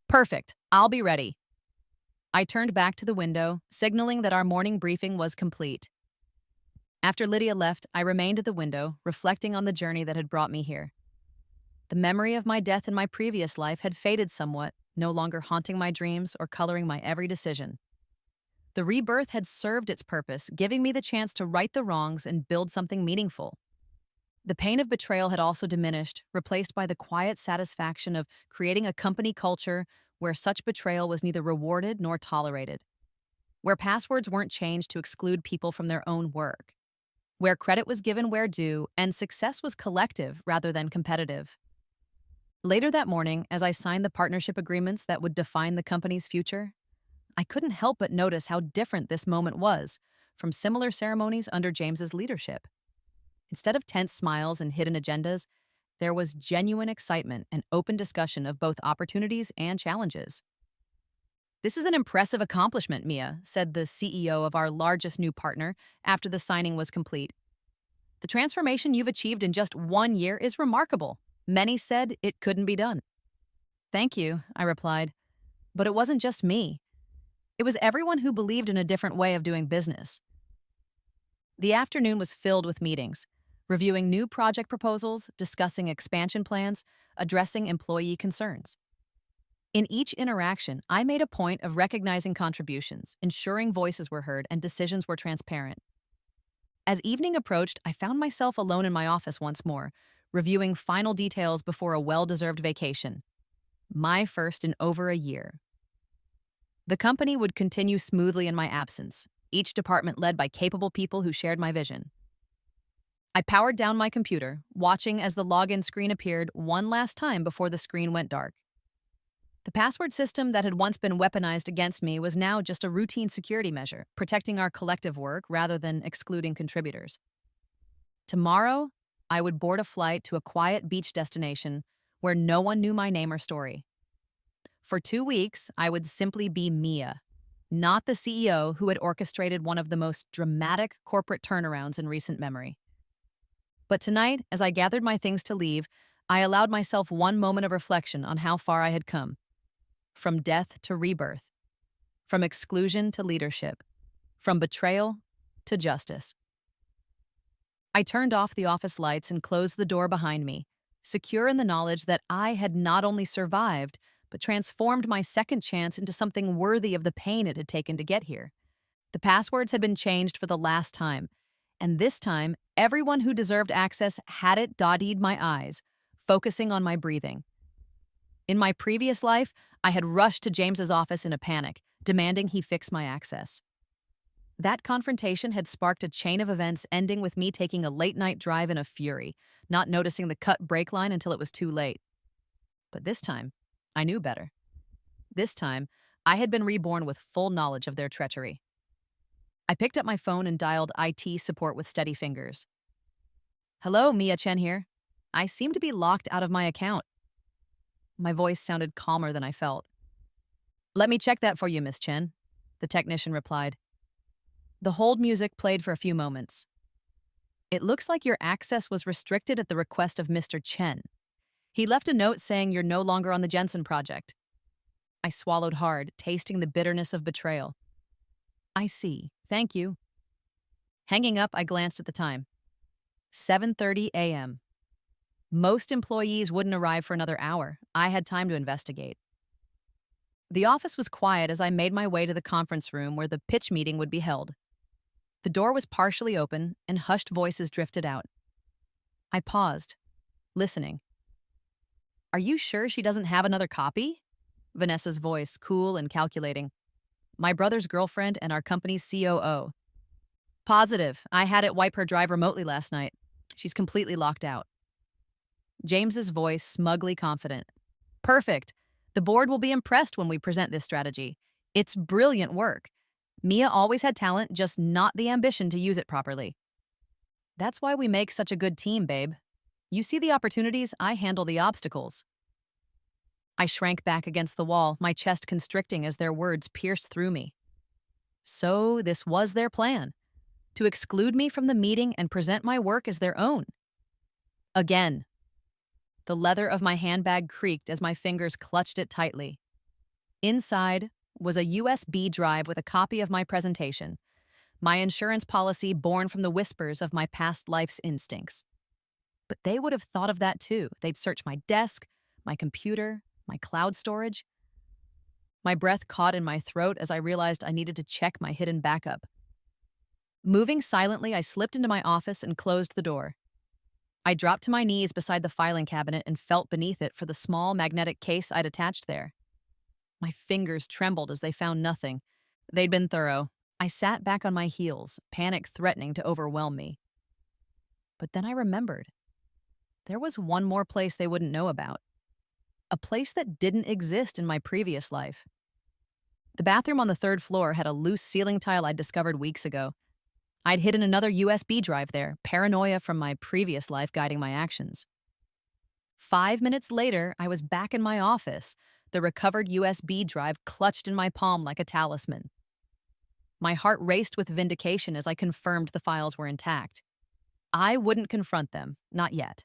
Perfect. I'll be ready." I turned back to the window, signaling that our morning briefing was complete. After Lydia left, I remained at the window, reflecting on the journey that had brought me here. The memory of my death in my previous life had faded somewhat, no longer haunting my dreams or coloring my every decision. The rebirth had served its purpose, giving me the chance to right the wrongs and build something meaningful. The pain of betrayal had also diminished, replaced by the quiet satisfaction of creating a company culture where such betrayal was neither rewarded nor tolerated, where passwords weren't changed to exclude people from their own work, where credit was given where due and success was collective rather than competitive. Later that morning, as I signed the partnership agreements that would define the company's future, I couldn't help but notice how different this moment was from similar ceremonies under James's leadership. Instead of tense smiles and hidden agendas, there was genuine excitement and open discussion of both opportunities and challenges. "This is an impressive accomplishment, Mia," said the CEO of our largest new partner after the signing was complete. "The transformation you've achieved in just 1 year is remarkable. Many said it couldn't be done." "Thank you," I replied. But it wasn't just me. It was everyone who believed in a different way of doing business. The afternoon was filled with meetings, reviewing new project proposals, discussing expansion plans, addressing employee concerns. In each interaction, I made a point of recognizing contributions, ensuring voices were heard, and decisions were transparent. As evening approached, I found myself alone in my office once more, reviewing final details before a well-deserved vacation. My first in over a year. The company would continue smoothly in my absence, each department led by capable people who shared my vision. I powered down my computer, watching as the login screen appeared one last time before the screen went dark. The password system that had once been weaponized against me was now just a routine security measure, protecting our collective work rather than excluding contributors. Tomorrow, I would board a flight to a quiet beach destination where no one knew my name or story. For 2 weeks, I would simply be Mia, not the CEO who had orchestrated one of the most dramatic corporate turnarounds in recent memory. But tonight, as I gathered my things to leave, I allowed myself one moment of reflection on how far I had come. From death to rebirth. From exclusion to leadership. From betrayal to justice. I turned off the office lights and closed the door behind me, secure in the knowledge that I had not only survived, but transformed my second chance into something worthy of the pain it had taken to get here. The passwords had been changed for the last time, and this time, everyone who deserved access had it dotted my eyes, focusing on my breathing. In my previous life, I had rushed to James's office in a panic, demanding he fix my access. That confrontation had sparked a chain of events ending with me taking a late-night drive in a fury, not noticing the cut brake line until it was too late. But this time, I knew better. This time, I had been reborn with full knowledge of their treachery. I picked up my phone and dialed IT support with steady fingers. "Hello, Mia Chen here. I seem to be locked out of my account." My voice sounded calmer than I felt. "Let me check that for you, Miss Chen," the technician replied. The hold music played for a few moments. "It looks like your access was restricted at the request of Mr. Chen. He left a note saying you're no longer on the Jensen project." I swallowed hard, tasting the bitterness of betrayal. "I see. Thank you." Hanging up, I glanced at the time. 7:30 a.m. Most employees wouldn't arrive for another hour. I had time to investigate. The office was quiet as I made my way to the conference room where the pitch meeting would be held. The door was partially open, and hushed voices drifted out. I paused, listening. "Are you sure she doesn't have another copy?" Vanessa's voice, cool and calculating. "My brother's girlfriend and our company's COO. "Positive. I had it wipe her drive remotely last night. She's completely locked out." James's voice, smugly confident. "Perfect. The board will be impressed when we present this strategy. It's brilliant work. Mia always had talent, just not the ambition to use it properly. That's why we make such a good team, babe. You see the opportunities, I handle the obstacles." I shrank back against the wall, my chest constricting as their words pierced through me. So this was their plan, to exclude me from the meeting and present my work as their own. Again. The leather of my handbag creaked as my fingers clutched it tightly. Inside was a USB drive with a copy of my presentation, my insurance policy born from the whispers of my past life's instincts. But they would have thought of that too. They'd search my desk, my computer, my cloud storage. My breath caught in my throat as I realized I needed to check my hidden backup. Moving silently, I slipped into my office and closed the door. I dropped to my knees beside the filing cabinet and felt beneath it for the small magnetic case I'd attached there. My fingers trembled as they found nothing. They'd been thorough. I sat back on my heels, panic threatening to overwhelm me. But then I remembered. There was one more place they wouldn't know about. A place that didn't exist in my previous life. The bathroom on the third floor had a loose ceiling tile I'd discovered weeks ago. I'd hidden another USB drive there, paranoia from my previous life guiding my actions. 5 minutes later, I was back in my office, the recovered USB drive clutched in my palm like a talisman. My heart raced with vindication as I confirmed the files were intact. I wouldn't confront them, not yet.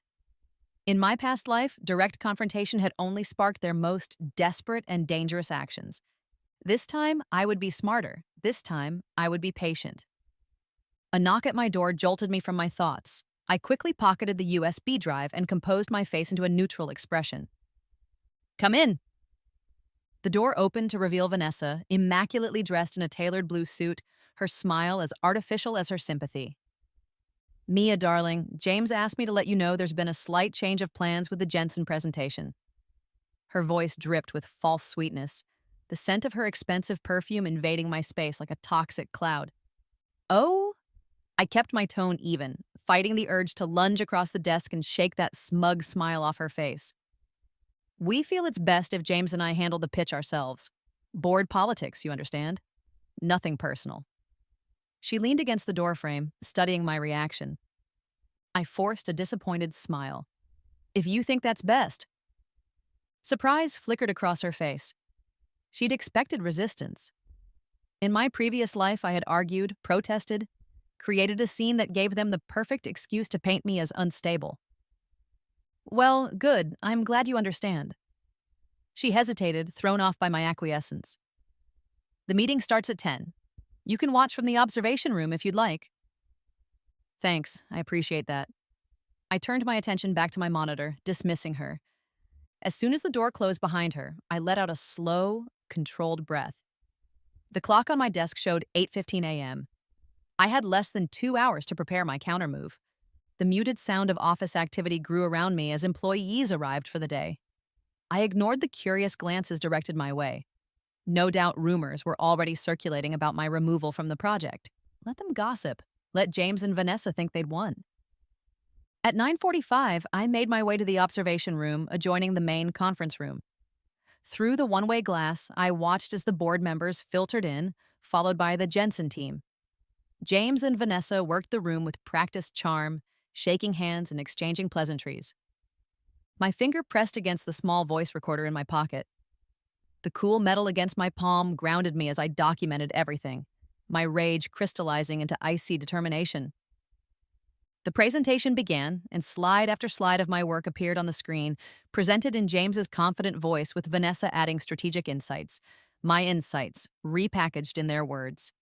In my past life, direct confrontation had only sparked their most desperate and dangerous actions. This time, I would be smarter. This time, I would be patient. A knock at my door jolted me from my thoughts. I quickly pocketed the USB drive and composed my face into a neutral expression. "Come in." The door opened to reveal Vanessa, immaculately dressed in a tailored blue suit, her smile as artificial as her sympathy. "Mia, darling, James asked me to let you know there's been a slight change of plans with the Jensen presentation." Her voice dripped with false sweetness, the scent of her expensive perfume invading my space like a toxic cloud. "Oh?" I kept my tone even, fighting the urge to lunge across the desk and shake that smug smile off her face. "We feel it's best if James and I handle the pitch ourselves. Board politics, you understand? Nothing personal." She leaned against the doorframe, studying my reaction. I forced a disappointed smile. "If you think that's best." Surprise flickered across her face. She'd expected resistance. In my previous life, I had argued, protested, created a scene that gave them the perfect excuse to paint me as unstable. "Well, good. I'm glad you understand." She hesitated, thrown off by my acquiescence. "The meeting starts at 10. You can watch from the observation room if you'd like." "Thanks, I appreciate that." I turned my attention back to my monitor, dismissing her. As soon as the door closed behind her, I let out a slow, controlled breath. The clock on my desk showed 8:15 a.m. I had less than 2 hours to prepare my countermove. The muted sound of office activity grew around me as employees arrived for the day. I ignored the curious glances directed my way. No doubt rumors were already circulating about my removal from the project. Let them gossip. Let James and Vanessa think they'd won. At 9:45, I made my way to the observation room adjoining the main conference room. Through the one-way glass, I watched as the board members filtered in, followed by the Jensen team. James and Vanessa worked the room with practiced charm, shaking hands and exchanging pleasantries. My finger pressed against the small voice recorder in my pocket. The cool metal against my palm grounded me as I documented everything, my rage crystallizing into icy determination. The presentation began, and slide after slide of my work appeared on the screen, presented in James's confident voice with Vanessa adding strategic insights, my insights, repackaged in their words.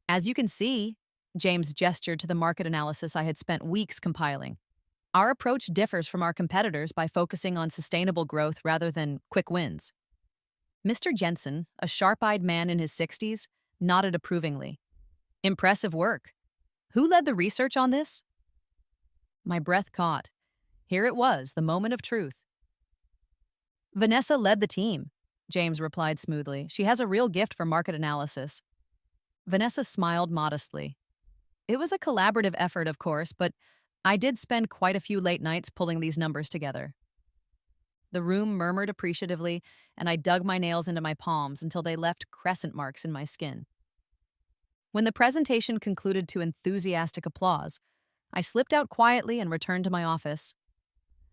"As you can see," James gestured to the market analysis I had spent weeks compiling, "our approach differs from our competitors by focusing on sustainable growth rather than quick wins." Mr. Jensen, a sharp-eyed man in his 60s, nodded approvingly. "Impressive work. Who led the research on this?" My breath caught. Here it was, the moment of truth. "Vanessa led the team," James replied smoothly. "She has a real gift for market analysis." Vanessa smiled modestly. "It was a collaborative effort, of course, but I did spend quite a few late nights pulling these numbers together." The room murmured appreciatively, and I dug my nails into my palms until they left crescent marks in my skin. When the presentation concluded to enthusiastic applause, I slipped out quietly and returned to my office.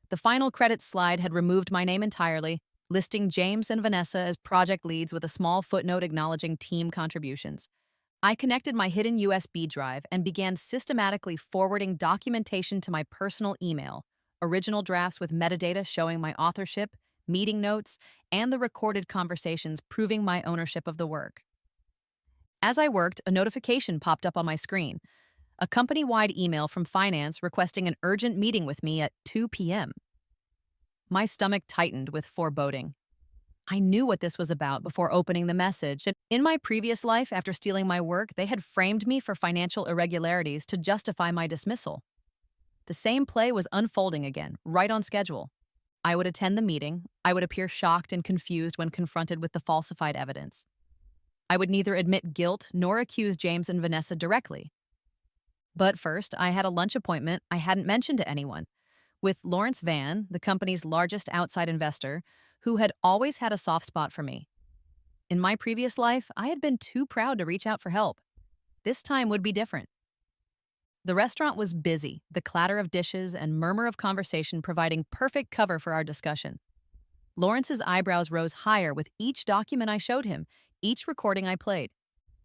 The final credits slide had removed my name entirely, listing James and Vanessa as project leads with a small footnote acknowledging team contributions. I connected my hidden USB drive and began systematically forwarding documentation to my personal email, original drafts with metadata showing my authorship, meeting notes, and the recorded conversations proving my ownership of the work. As I worked, a notification popped up on my screen, a company-wide email from finance requesting an urgent meeting with me at 2 p.m. My stomach tightened with foreboding. I knew what this was about before opening the message, and in my previous life, after stealing my work, they had framed me for financial irregularities to justify my dismissal. The same play was unfolding again, right on schedule. I would attend the meeting. I would appear shocked and confused when confronted with the falsified evidence. I would neither admit guilt nor accuse James and Vanessa directly. But first, I had a lunch appointment I hadn't mentioned to anyone, with Lawrence Van, the company's largest outside investor, who had always had a soft spot for me. In my previous life, I had been too proud to reach out for help. This time would be different. The restaurant was busy, the clatter of dishes and murmur of conversation providing perfect cover for our discussion. Lawrence's eyebrows rose higher with each document I showed him, each recording I played.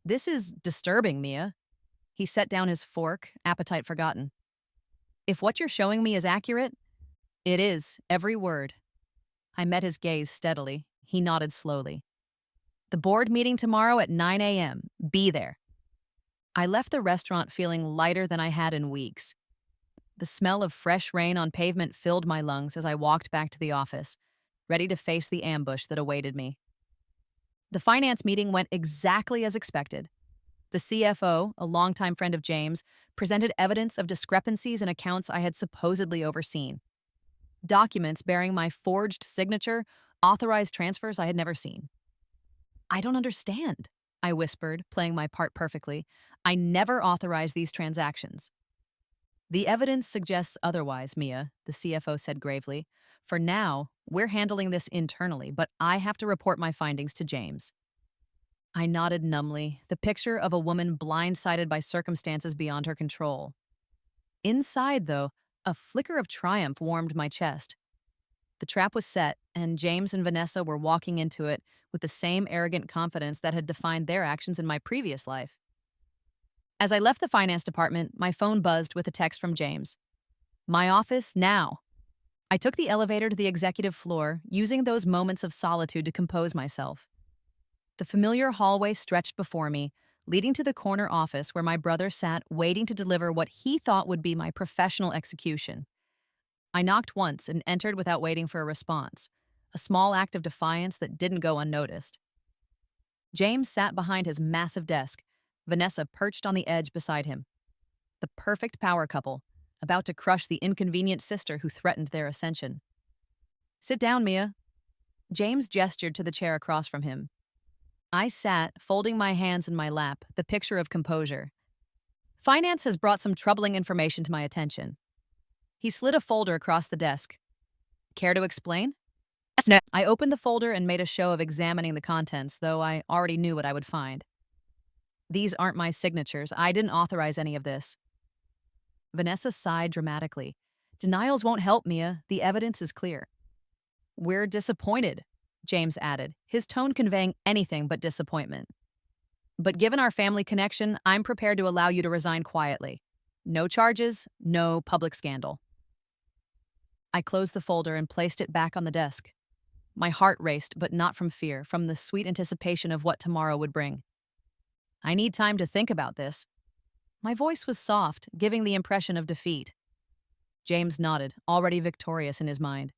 This is disturbing, Mia. He set down his fork, appetite forgotten. If what you're showing me is accurate, it is, every word. I met his gaze steadily. He nodded slowly. The board meeting tomorrow at 9 a.m. Be there. I left the restaurant feeling lighter than I had in weeks. The smell of fresh rain on pavement filled my lungs as I walked back to the office, ready to face the ambush that awaited me. The finance meeting went exactly as expected. The CFO, a longtime friend of James, presented evidence of discrepancies in accounts I had supposedly overseen. Documents bearing my forged signature authorized transfers I had never seen. I don't understand, I whispered, playing my part perfectly. I never authorized these transactions. The evidence suggests otherwise, Mia, the CFO said gravely. For now, we're handling this internally, but I have to report my findings to James. I nodded numbly, the picture of a woman blindsided by circumstances beyond her control. Inside, though, a flicker of triumph warmed my chest. The trap was set, and James and Vanessa were walking into it with the same arrogant confidence that had defined their actions in my previous life. As I left the finance department, my phone buzzed with a text from James. My office now. I took the elevator to the executive floor, using those moments of solitude to compose myself. The familiar hallway stretched before me, leading to the corner office where my brother sat waiting to deliver what he thought would be my professional execution. I knocked once and entered without waiting for a response, a small act of defiance that didn't go unnoticed. James sat behind his massive desk, Vanessa perched on the edge beside him. The perfect power couple, about to crush the inconvenient sister who threatened their ascension. Sit down, Mia. James gestured to the chair across from him. I sat, folding my hands in my lap, the picture of composure. Finance has brought some troubling information to my attention. He slid a folder across the desk. Care to explain? Yes, no. I opened the folder and made a show of examining the contents, though I already knew what I would find. These aren't my signatures. I didn't authorize any of this. Vanessa sighed dramatically. Denials won't help, Mia. The evidence is clear. We're disappointed, James added, his tone conveying anything but disappointment. But given our family connection, I'm prepared to allow you to resign quietly. No charges, no public scandal. I closed the folder and placed it back on the desk. My heart raced, but not from fear, from the sweet anticipation of what tomorrow would bring. I need time to think about this. My voice was soft, giving the impression of defeat. James nodded, already victorious in his mind.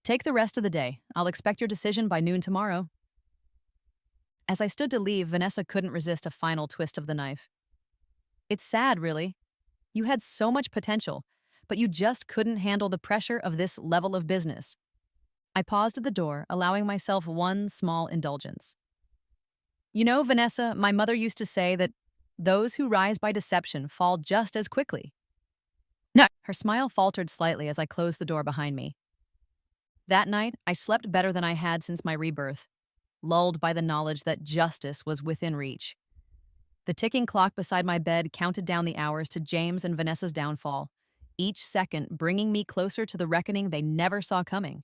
Take the rest of the day. I'll expect your decision by noon tomorrow. As I stood to leave, Vanessa couldn't resist a final twist of the knife. It's sad, really. You had so much potential, but you just couldn't handle the pressure of this level of business. I paused at the door, allowing myself one small indulgence. You know, Vanessa, my mother used to say that those who rise by deception fall just as quickly. No. Her smile faltered slightly as I closed the door behind me. That night, I slept better than I had since my rebirth, lulled by the knowledge that justice was within reach. The ticking clock beside my bed counted down the hours to James and Vanessa's downfall, each second bringing me closer to the reckoning they never saw coming.